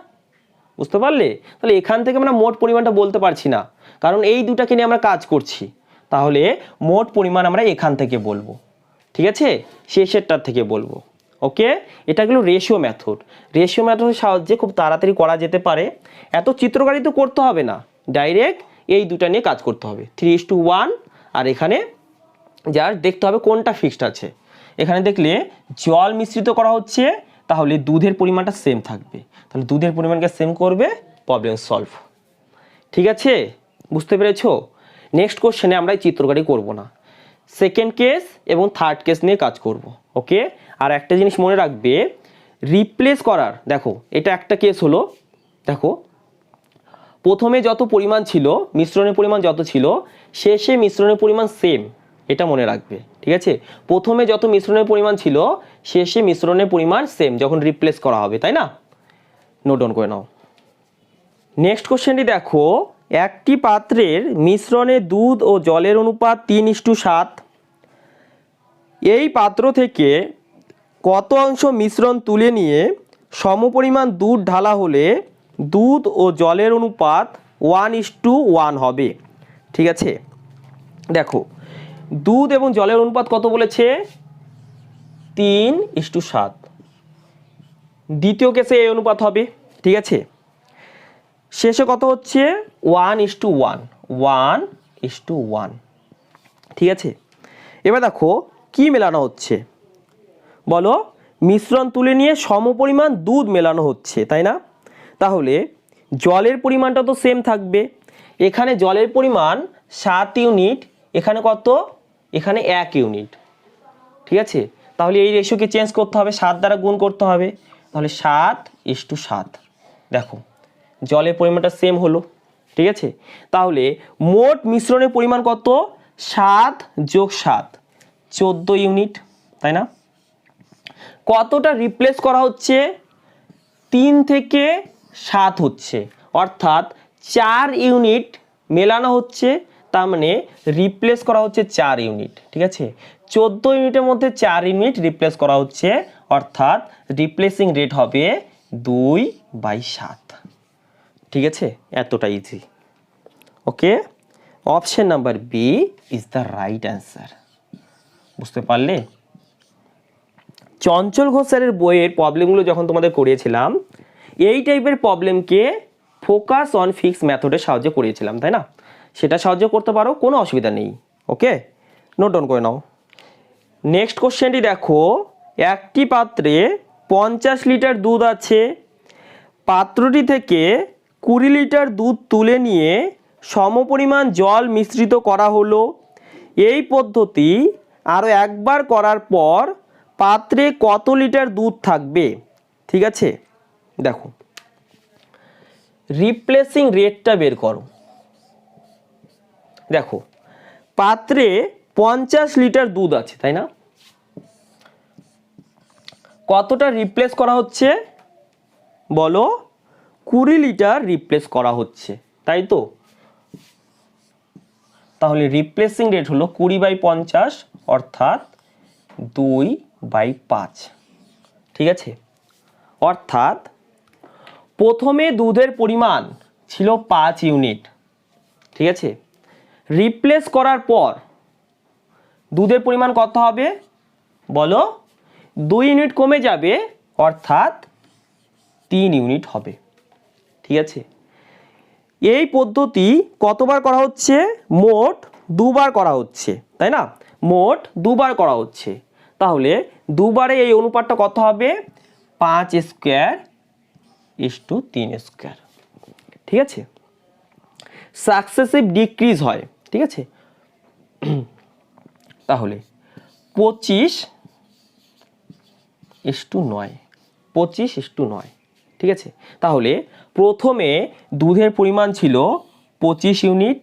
বুঝতে পারলে? তাহলে এখান থেকে আমরা মোট পরিমাণটা বলতে পারছি না, কারণ এই দুটাকে নিয়ে আমরা কাজ করছি। তাহলে মোট পরিমাণ আমরা এখান থেকে বলবো, ঠিক আছে? শেষেরটার থেকে বলবো। ওকে, এটা গেল রেশিও মেথড। রেশিও মেথডের সাহায্যে খুব তাড়াতাড়ি করা যেতে পারে, এত চিত্রকারী তো করতে হবে না, ডাইরেক্ট এই দুটা নিয়ে কাজ করতে হবে, 3:1। আর এখানে যার দেখতে হবে কোনটা ফিক্সড আছে। এখানে দেখলে জল মিশ্রিত করা হচ্ছে, তাহলে দুধের পরিমাণটা সেম থাকবে, তাহলে দুধের পরিমাণকে সেম করবে, প্রবলেম সলভ। ঠিক আছে, বুঝতে পেরেছো? নেক্সট কোশ্চেনে আমরা চিত্রকারী করব না, সেকেন্ড কেস এবং থার্ড কেস নিয়ে কাজ করব। ওকে, আর একটা জিনিস মনে রাখবে, রিপ্লেস করার, দেখো এটা একটা কেস হলো, দেখো প্রথমে যত পরিমাণ ছিল, মিশ্রণের পরিমাণ যত ছিল, শেষে মিশ্রণের পরিমাণ সেম, এটা মনে রাখবে। ঠিক আছে, প্রথমে যত মিশ্রণের পরিমাণ ছিল শেষে মিশ্রণের পরিমাণ সেম যখন রিপ্লেস করা হবে, তাই না? নোট ডাউন করে নাও। নেক্সট কোশ্চেনটি দেখো, একটি পাত্রের মিশ্রণে দুধ ও জলের অনুপাত 3:7। এই পাত্র থেকে কত অংশ মিশ্রণ তুলে নিয়ে সমপরিমাণ দুধ ঢালা হলে দুধ ও জলের অনুপাত 1:1 হবে। ঠিক আছে, দেখো দুধ এবং জলের অনুপাত কত বলেছে? 3:7। দ্বিতীয় কেসে এই অনুপাত হবে। ঠিক আছে, শেষে কত হচ্ছে? 1:1, 1:1। ঠিক আছে, এবার দেখো কি মেলানো হচ্ছে, বলো মিশ্রণ তুলে নিয়ে সমপরিমাণ দুধ মেলানো হচ্ছে, তাই না? তাহলে জলের পরিমাণটা তো সেম থাকবে, এখানে জলের পরিমাণ 7 ইউনিট, এখানে কত, এখানে 1 ইউনিট, ঠিক আছে। তাহলে এই রেশিওকে চেঞ্জ করতে হবে, 7 দ্বারা গুণ করতে হবে, তাহলে 7:7। দেখো জলের পরিমাণটা সেম হলো, ঠিক আছে। তাহলে মোট মিশ্রণের পরিমাণ কত, 7 + 7 14 ইউনিট, তাই না? কতটা রিপ্লেস করা হচ্ছে, 3 থেকে 7 হচ্ছে, অর্থাৎ 4 ইউনিট মেলানো হচ্ছে, তার মানে রিপ্লেস করা হচ্ছে 4 ইউনিট, ঠিক আছে। 14 ইউনিটের মধ্যে 4 ইউনিট রিপ্লেস করা হচ্ছে, অর্থাৎ রিপ্লেসিং রেট হবে 2/7, ঠিক আছে। এতটা easy. Okay, option number B is the right answer. বুঝতে পারলে? চঞ্চল ঘোষ স্যারের বইয়ের প্রবলেমগুলো যখন তোমাদের করিয়েছিলাম, এই টাইপের প্রবলেমকে ফোকাস অন ফিক্স মেথডের সাহায্যে করিয়েছিলাম, তাই না? সেটা সাহায্য করতে পারো, কোনো অসুবিধা নেই। ওকে, নোট ডাউন করে নাও। নেক্সট কোশ্চেনটি দেখো, একটি পাত্রে 50 লিটার দুধ আছে, পাত্রটি থেকে 20 লিটার দুধ তুলে নিয়ে সমপরিমাণ জল মিশ্রিত করা হলো। এই পদ্ধতি আরও একবার করার পর পাত্রে কত লিটার দুধ থাকবে? ঠিক আছে, দেখো রিপ্লেসিং রেটটা বের করো। দেখো পাত্রে 50 লিটার দুধ আছে, তাই না? কতটা রিপ্লেস করা হচ্ছে বলো, 20 লিটার রিপ্লেস করা হচ্ছে, তাই তো? তাহলে রিপ্লেসিং রেট হলো 20/50, অর্থাৎ 2/5, ঠিক আছে। অর্থাৎ প্রথমে দুধের পরিমাণ ছিল 5 ইউনিট, ঠিক আছে। রিপ্লেস করার পর দুধের পরিমাণ কত হবে বলো, 2 ইউনিট কমে যাবে, অর্থাৎ 3 ইউনিট হবে, ঠিক আছে। এই পদ্ধতি কতবার করা হচ্ছে, মোট 2 বার করা হচ্ছে, তাই না? মোট 2 বার করা হচ্ছে, তাহলে 2 বারে এই অনুপাতটা কত হবে, 5 স্কোয়ার ইসটু 3 স্কোয়ার, ঠিক আছে। সাকসেসিভ ডিক্রিজ হয়, ঠিক আছে। তাহলে 25:9, 25:9, ঠিক আছে। তাহলে প্রথমে দুধের পরিমাণ ছিল 25 ইউনিট,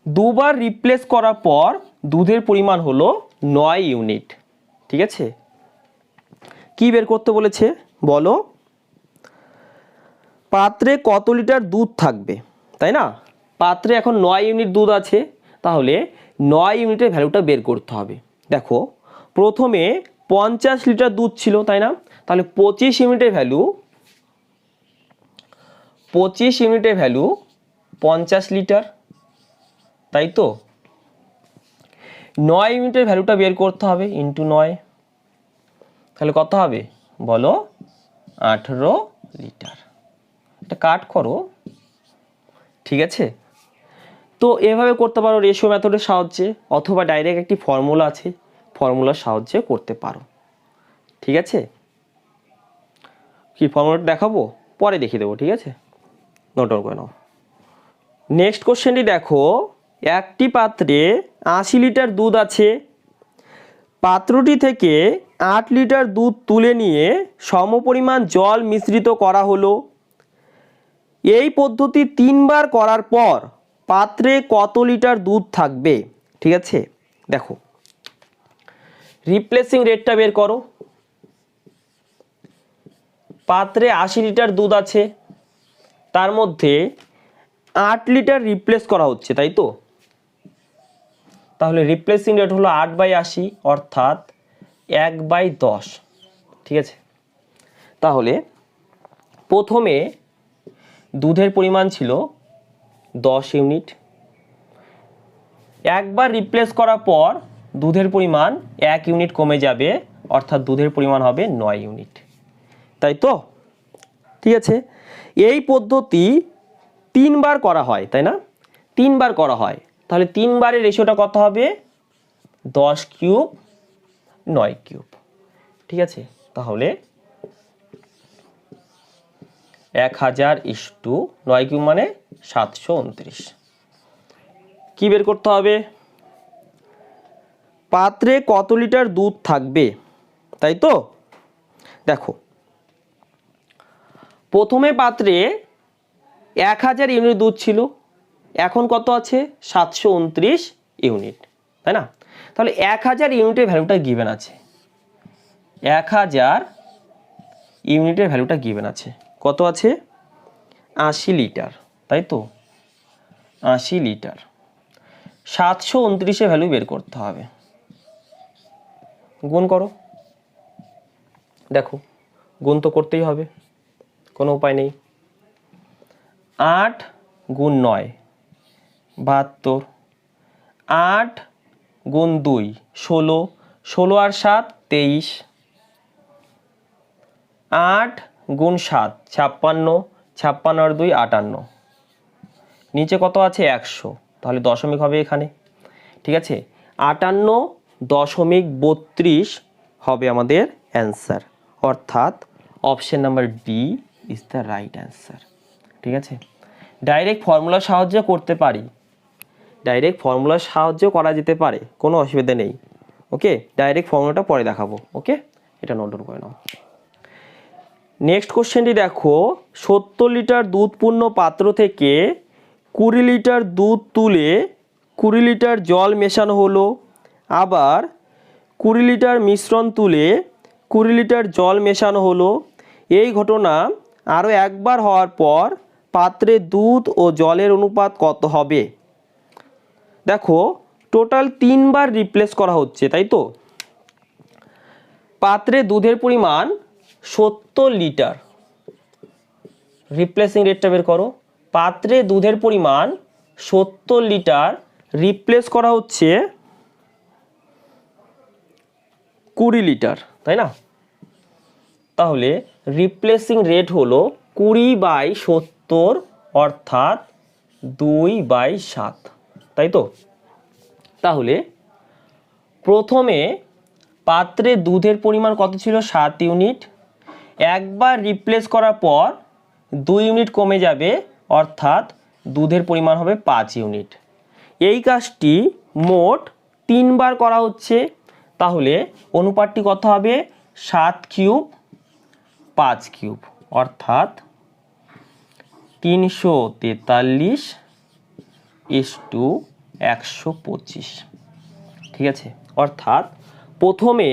2 বার রিপ্লেস করার পর দুধের পরিমাণ হলো 9 ইউনিট, ঠিক আছে। কি বের করতে বলেছে বলো, পাত্রে কত লিটার দুধ থাকবে, তাই না? পাত্রে এখন 9 ইউনিট দুধ আছে, তাহলে 9 ইউনিটের ভ্যালুটা বের করতে হবে। দেখো প্রথমে 50 লিটার দুধ ছিল, তাই না? তাহলে 25 ইউনিটের ভ্যালু 50 লিটার, তাই তো? 9 ইউনিটের ভ্যালুটা বের করতে হবে, ইন্টু 9, তাহলে কত হবে বলো, 18 লিটার। এটা কাট করো, ঠিক আছে। তো এভাবে করতে পারো রেশিও মেথডের সাহায্যে, অথবা ডাইরেক্ট একটি ফর্মুলা আছে, ফর্মুলার সাহায্যে করতে পারো, ঠিক আছে। কি ফর্মুলাটা দেখাবো, পরে দেখিয়ে দেবো, ঠিক আছে, নোট ডাউন করে নাও। নেক্সট কোশ্চেনটি দেখো, একটি পাত্রে 80 লিটার দুধ আছে, পাত্রটি থেকে 8 লিটার দুধ তুলে নিয়ে সমপরিমাণ জল মিশ্রিত করা হলো। এই পদ্ধতি 3 বার করার পর পাত্রে কত লিটার দুধ থাকবে? ঠিক আছে, দেখো রিপ্লেসিং রেটটা বের করো। পাত্রে 80 লিটার দুধ আছে, তার মধ্যে 8 লিটার রিপ্লেস করা হচ্ছে, তাই তো? তাহলে রিপ্লেসিং রেট হলো 8/80, অর্থাৎ 1/10, ঠিক আছে। তাহলে প্রথমে দুধের পরিমাণ ছিল 10 ইউনিট, একবার রিপ্লেস করার পর দুধের পরিমাণ 1 ইউনিট কমে যাবে, অর্থাৎ দুধের পরিমাণ হবে 9 ইউনিট, তাই তো? ঠিক আছে, এই পদ্ধতি 3 বার করা হয়, তাই না? 3 বার করা হয়, তাহলে 3 বারের রেশিওটা কত হবে 10 কিউব 9 কিউব। ঠিক আছে, তাহলে 1000/9 কিউব মানে 729। কি বের করতে হবে? পাত্রে কত লিটার দুধ থাকবে, তাই তো? দেখো, প্রথমে পাত্রে 1000 ইউনিট দুধ ছিল, এখন কত আছে? 729 ইউনিট, তাই না? তাহলে 1000 ইউনিটের ভ্যালুটা গিভেন আছে, 1000 ইউনিটের ভ্যালুটা গিভেন আছে। কত আছে? 80 লিটার, তাই তো? 80 লিটার। 729-এর ভ্যালু বের করতে হবে। গুণ করো। দেখো, গুণ তো করতেই হবে, কোনো উপায় নেই। 8 গুণ 9 72, 8 গুণ 2 16, 16 আর 7 23, 8 গুণ 7 56, 56 আর 2 58, নিচে কত আছে? 100, তাহলে দশমিক হবে এখানে। ঠিক আছে, 58.32 হবে আমাদের অ্যান্সার, অর্থাৎ option number D is the right answer. ঠিক আছে, ডাইরেক্ট ফর্মুলার সাহায্যে করতে পারি, ডাইরেক্ট ফর্মুলার সাহায্যে করা যেতে পারে, কোনো অসুবিধা নেই। ওকে, ডাইরেক্ট ফর্মুলাটা পরে দেখাবো। ওকে, এটা নোট ডাউন করে নাও। নেক্সট কোশ্চেনটি দেখো, 70 লিটার দুধপূর্ণ পাত্র থেকে 20 লিটার দুধ তুলে 20 লিটার জল মেশানো হলো, আবার 20 লিটার মিশ্রণ তুলে 20 লিটার জল মেশানো হলো। এই ঘটনা আরও একবার হওয়ার পর পাত্রে দুধ ও জলের অনুপাত কত হবে? দেখো, টোটাল 3 বার রিপ্লেস করা হচ্ছে, তাই তো? পাত্রে দুধের পরিমাণ 70 লিটার, রিপ্লেসিং রেটটা বের করো। পাত্রে দুধের পরিমাণ 70 লিটার, রিপ্লেস করা হচ্ছে 20 লিটার, তাই না? তাহলে রিপ্লেসিং রেট হলো 20/70, অর্থাৎ 2/7, তাই তো? তাহলে প্রথমে পাত্রে দুধের পরিমাণ কত ছিল? 7 ইউনিট। একবার রিপ্লেস করার পর 2 ইউনিট কমে যাবে, অর্থাৎ দুধের পরিমাণ হবে 5 ইউনিট। এই কাজটি মোট 3 বার করা হচ্ছে, তাহলে অনুপাতটি কত হবে? 7 কিউব 5 কিউব, অর্থাৎ 343/125। ঠিক আছে, অর্থাৎ প্রথমে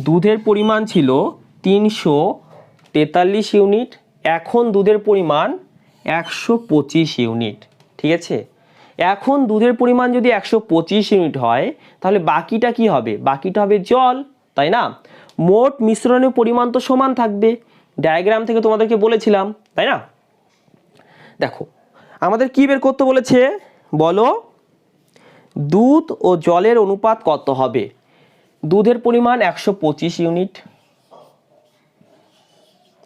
দুধের পরিমাণ ছিল 343 ইউনিট, এখন দুধের পরিমাণ 125 ইউনিট। ঠিক আছে, এখন দুধের পরিমাণ যদি 125 ইউনিট হয়, তাহলে বাকিটা কি হবে? বাকিটা হবে জল, তাই না? মোট মিশ্রণের পরিমাণ তো সমান থাকবে, ডায়াগ্রাম থেকে তোমাদেরকে বলেছিলাম, তাই না? দেখো, আমাদের কি বের করতে বলেছে বলো? দুধ ও জলের অনুপাত কত হবে? দুধের পরিমাণ 125 ইউনিট,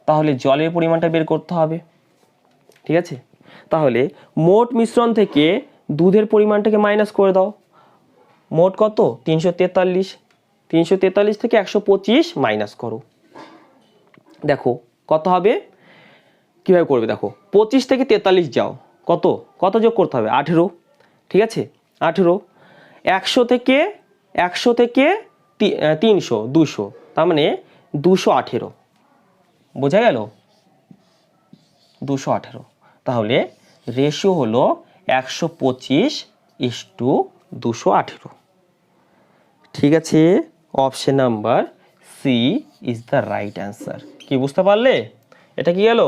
তাহলে জলের পরিমাণটা বের করতে হবে। ঠিক আছে, তাহলে মোট মিশ্রণ থেকে দুধের পরিমাণটাকে মাইনাস করে দাও। মোট কত? 343, 343 থেকে 125 মাইনাস করো, দেখো কত হবে। কীভাবে করবে দেখো, 25 থেকে 43 যাও, কত কত যোগ করতে হবে? 18। ঠিক আছে, 18। 100 থেকে 300 200, তার মানে 218, বোঝা গেল? 218, তাহলে রেশিও হলো 125:218। ঠিক আছে, option number C is the right answer. কি বুঝতে পারলে? এটা কি গেল?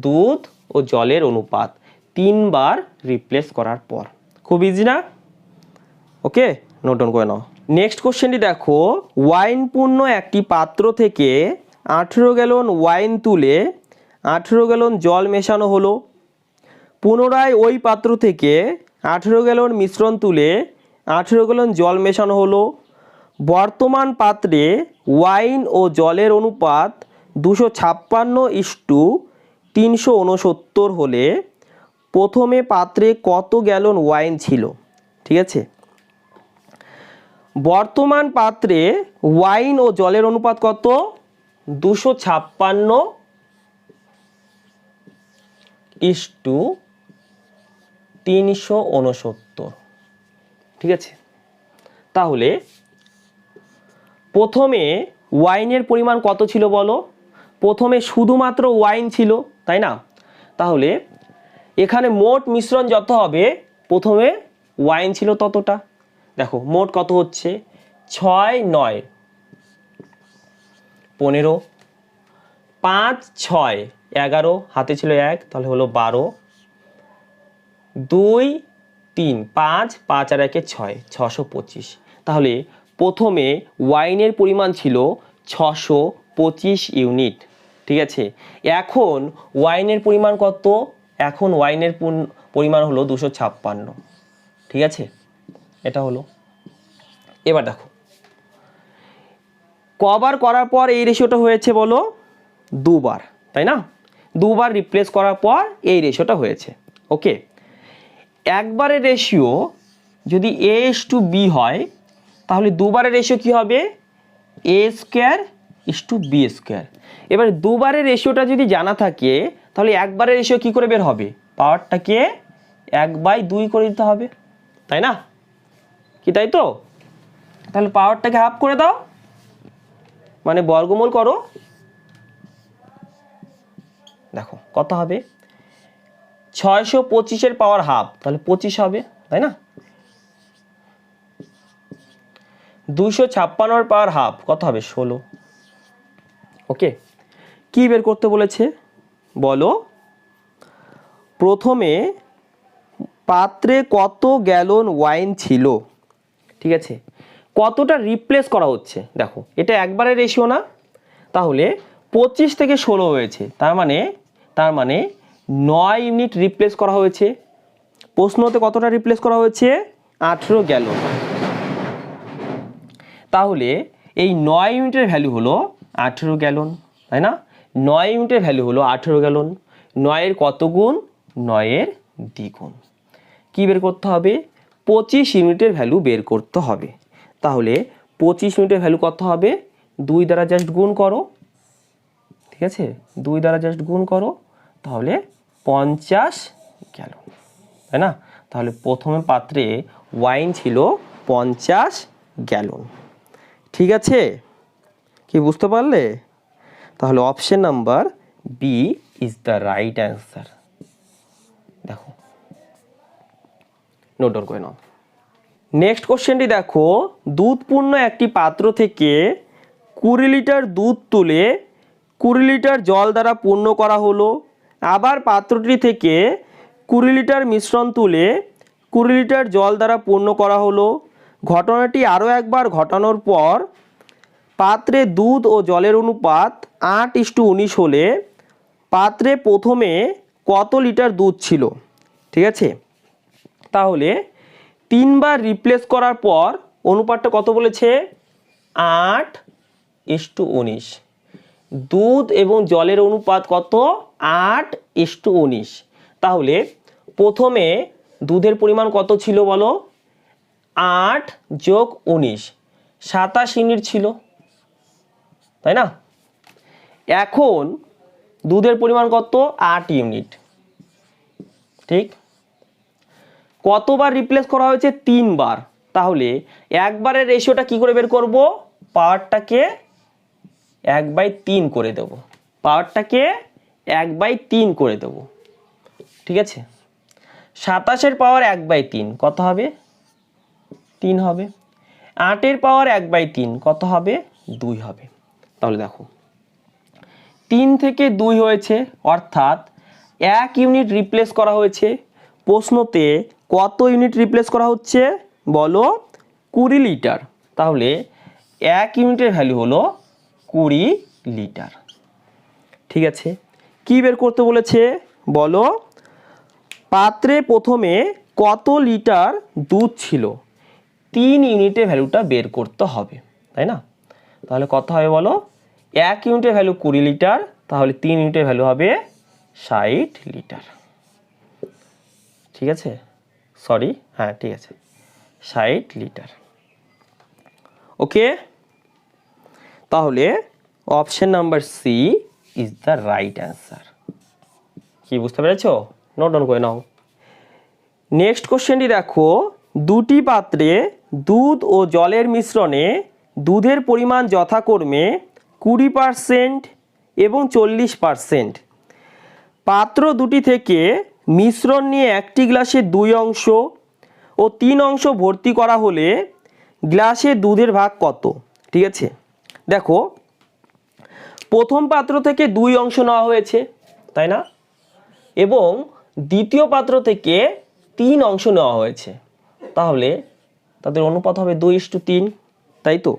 দুধ ও জলের অনুপাত 3 বার রিপ্লেস করার পর। খুব ইজি না? ওকে, নোট ডাউন করে নাও। নেক্সট কোশ্চেনটি দেখো, ওয়াইনপূর্ণ একটি পাত্র থেকে 18 গ্যালন ওয়াইন তুলে 18 গ্যালন জল মেশানো হলো। পুনরায় ওই পাত্র থেকে 18 গ্যালন মিশ্রণ তুলে 18 গ্যালন জল মেশানো হলো। বর্তমান পাত্রে ওয়াইন ও জলের অনুপাত 256:369 হলে প্রথমে পাত্রে কত গ্যালন ওয়াইন ছিল? ঠিক আছে, বর্তমান পাত্রে ওয়াইন ও জলের অনুপাত কত? 256:369। ঠিক আছে, তাহলে প্রথমে ওয়াইনের পরিমাণ কত ছিল বলো? প্রথমে শুধুমাত্র ওয়াইন ছিল, তাই না? তাহলে এখানে মোট মিশ্রণ যত হবে, প্রথমে ওয়াইন ছিল ততটা। দেখো মোট কত হচ্ছে, 6 9 15, 5 6 11, হাতে ছিল 1, তাহলে হলো 12, 2 3 5 5 আর 1 6, 625। তাহলে প্রথমে ওয়াইনের পরিমাণ ছিল 625 ইউনিট। ঠিক আছে, এখন ওয়াইনের পরিমাণ কত? এখন ওয়াইনের পরিমাণ হলো 256। ঠিক আছে, এটা হলো। এবার দেখো কবার করার পর এই রেশিওটা হয়েছে বলো? দুবার, তাই না? দুবার রিপ্লেস করার পর এই রেশিওটা হয়েছে। ওকে, একবারের রেশিও যদি A:B হয়, তাহলে দুবারের রেশিও কি হবে? A²:B²। এবার দুবারের রেশিওটা যদি জানা থাকে, তাহলে একবারের রেশিও কি করে বের হবে? পাওয়ারটাকে 1/2 করে দিতে হবে, তাই না? কি তাই তো? তাহলে পাওয়ারটাকে হাফ করে দাও, মানে বর্গমূল করো। দেখো কত হবে? 625-এর পাওয়ার হাফ, তাহলে 25 হবে, তাই না? 256-এর পাওয়ার হাফ কত হবে? 16। ওকে, কি বের করতে বলেছে বলো? প্রথমে পাত্রে কত গ্যালন ওয়াইন ছিল? ঠিক আছে, কতটা রিপ্লেস করা হচ্ছে? দেখো এটা একবারের রেশিও না, তাহলে 25 থেকে 16 হয়েছে, তার মানে 9 ইউনিট রিপ্লেস করা হয়েছে। প্রশ্নতে কতটা রিপ্লেস করা হয়েছে? 18 গ্যালন। তাহলে এই 9 ইউনিটের ভ্যালু হলো 18 গ্যালন, তাই না? 9 ইউনিটের ভ্যালু হলো 18 গ্যালন। 9-এর কত গুণ? 9-এর দ্বিগুণ। কি বের করতে হবে? 25 ইউনিটের ভ্যালু বের করতে হবে। তাহলে 25 ইউনিটের ভ্যালু কত হবে? 2 দ্বারা জাস্ট গুণ করো। ঠিক আছে, 2 দ্বারা জাস্ট গুণ করো, তাহলে 50 গ্যালন, তাই না? তাহলে প্রথমে পাত্রে ওয়াইন ছিল 50 গ্যালন। ঠিক আছে, কি বুঝতে পারলে? তাহলে option number B is the right answer. দেখো নোট ডাউন করে নাও। নেক্সট কোশ্চেনটি দেখো, দুধপূর্ণ একটি পাত্র থেকে 20 লিটার দুধ তুলে 20 লিটার জল দ্বারা পূর্ণ করা হলো। আবার পাত্রটি থেকে 20 লিটার মিশ্রণ তুলে 20 লিটার জল দ্বারা পূর্ণ করা হলো। ঘটনাটি আরও একবার ঘটানোর পর পাত্রে দুধ ও জলের অনুপাত 8:19 হলে পাত্রে প্রথমে কত লিটার দুধ ছিল? ঠিক আছে, তাহলে 3 বার রিপ্লেস করার পর অনুপাতটা কত বলেছে? 8:19। দুধ এবং জলের অনুপাত কত? 8:19। তাহলে প্রথমে দুধের পরিমাণ কত ছিল বলো? 8 + 19, 27 ইউনিট ছিল, তাই না? এখন দুধের পরিমাণ কত? 8 ইউনিট। ঠিক, কতবার রিপ্লেস করা হয়েছে? 3 বার। তাহলে একবারের রেশিওটা কি করে বের করব? পাওয়ারটাকে 1/3 করে দেব। পাওয়ারটাকে 1/3 করে দেব। ঠিক আছে, 27-এর পাওয়ার 1/3 কত হবে? 3 হবে। 8-এর পাওয়ার 1/3 কত হবে? 2 হবে। তাহলে দেখো 3 থেকে 2 হয়েছে, অর্থাৎ 1 ইউনিট রিপ্লেস করা হয়েছে। প্রশ্নতে কত ইউনিট রিপ্লেস করা হচ্ছে বলো? 20 লিটার। তাহলে 1 ইউনিটের ভ্যালু হলো 20 লিটার। ঠিক আছে, কি বের করতে বলেছে বলো? পাত্রে প্রথমে কত লিটার দুধ ছিল? 3 ইউনিটের ভ্যালুটা বের করতে হবে, তাই না? তাহলে কত হবে বলো? 1 ইউনিটের ভ্যালু 20 লিটার, তাহলে 3 ইউনিটের ভ্যালু হবে 60 লিটার। ঠিক আছে, সরি, হ্যাঁ ঠিক আছে, 60 লিটার। ওকে, তাহলে option number C is the right answer. কি বুঝতে পেরেছো? নোট ডাউন করে নাও। নেক্সট কোশ্চেনটি দেখো, দুটি পাত্রে দুধ ও জলের মিশ্রণে দুধের পরিমাণ যথাক্রমে 20% এবং 40%। পাত্র দুটি থেকে মিশ্রণ নিয়ে একটি গ্লাসে 2 অংশ ও 3 অংশ ভর্তি করা হলে গ্লাসে দুধের ভাগ কত? ঠিক আছে, দেখো প্রথম পাত্র থেকে 2 অংশ নেওয়া হয়েছে, তাই না? এবং দ্বিতীয় পাত্র থেকে 3 অংশ নেওয়া হয়েছে, তাহলে তাদের অনুপাত হবে 2:3, তাই তো?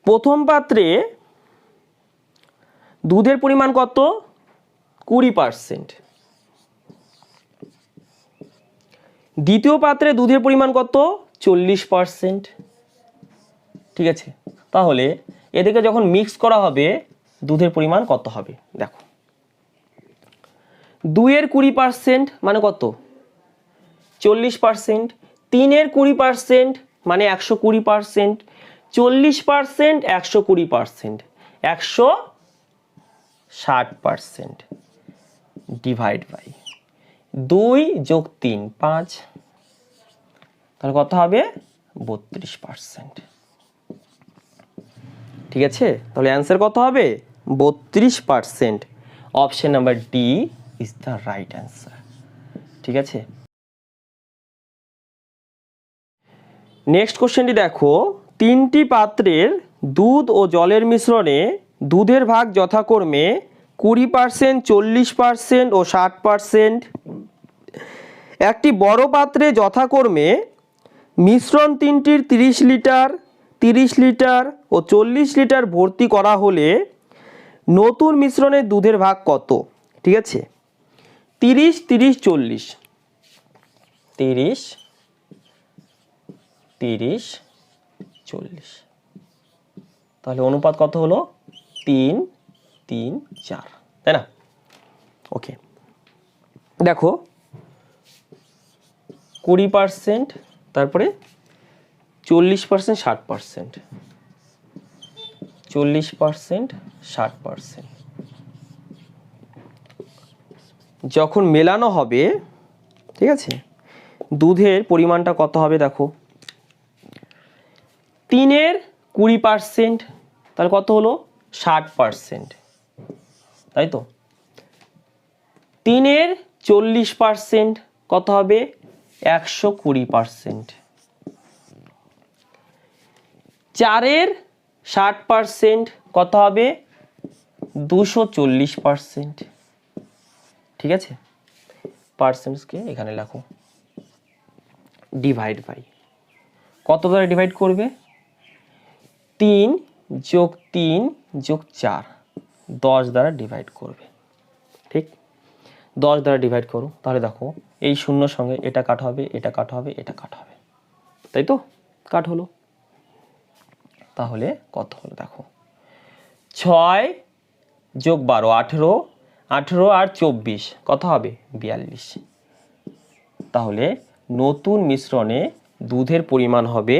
প্রথম পাত্রে দুধের পরিমাণ কত? 20%। দ্বিতীয় পাত্রে দুধের পরিমাণ কত? 40%। ঠিক আছে, তাহলে এদিকে যখন মিক্স করা হবে দুধের পরিমাণ কত হবে? দেখো 2 এর 20% মানে কত? 40%। 3 এর 20% মানে 120%। 40% 120%, 160%, ডিভাইড বাই 2 যোগ 3 5, তাহলে কত হবে? 32%। ঠিক আছে, তাহলে অ্যান্সার কত হবে? 32%। Option number D is the right answer. ঠিক আছে, নেক্সট কোশ্চেনটি দেখো, 3টি পাত্রের দুধ ও জলের মিশ্রণে দুধের ভাগ যথাক্রমে 20%, 40% ও 60%। একটি বড় পাত্রে যথাক্রমে মিশ্রণ 3টির 30 লিটার, 30 লিটার ও 40 লিটার ভর্তি করা হলে নতুন মিশ্রণের দুধের ভাগ কত? ঠিক আছে, 30 30 40, 30 30 40, তাহলে অনুপাত কত হলো? 3 3 4, তাই না? ওকে, দেখো 20%, তারপরে 40% 60%, 40% 60%। যখন মেলানো হবে, ঠিক আছে, দুধের পরিমাণটা কত হবে? দেখো 3 এর 20%, তাহলে কত হলো? 60%, তাই তো? 3 এর 40% কত হবে? 120%। 4 এর 60% কত হবে? 240%। ঠিক আছে, পার্সেন্টসকে এখানে লেখো, ডিভাইড বাই কত দ্বারা ডিভাইড করবে? 3 যোগ 3 যোগ 4, 10 দ্বারা ডিভাইড করবে। ঠিক, 10 দ্বারা ডিভাইড করো, তাহলে দেখো এই শূন্যর সঙ্গে এটা কাট হবে, এটা কাট হবে, এটা কাট হবে, তাই তো? কাট হলো, তাহলে কত হলো? দেখো 6 যোগ 12 18, 18 আর 24 কত হবে? 42। তাহলে নতুন মিশ্রণে দুধের পরিমাণ হবে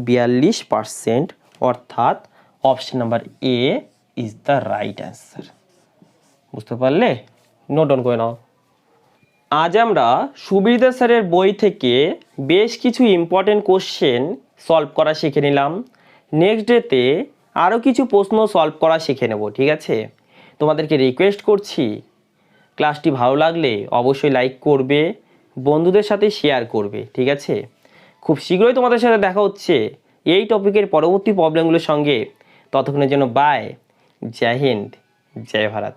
42%, অর্থাৎ option number A is the right answer. বুঝতে পারলে? নোট ডাউন করে নাও। আজ আমরা সুবিরদা স্যারের বই থেকে বেশ কিছু ইম্পর্টেন্ট কোশ্চেন সলভ করা শিখে নিলাম। নেক্সট ডেতে আরও কিছু প্রশ্ন সলভ করা শিখে নেব। ঠিক আছে, তোমাদেরকে রিকোয়েস্ট করছি, ক্লাসটি ভালো লাগলে অবশ্যই লাইক করবে, বন্ধুদের সাথে শেয়ার করবে। ঠিক আছে, খুব শীঘ্রই তোমাদের সাথে দেখা হচ্ছে এই টপিকের পরবর্তী প্রবলেমগুলোর সঙ্গে। ততক্ষণের জন্য বাই, জয় হিন্দ, জয় ভারত।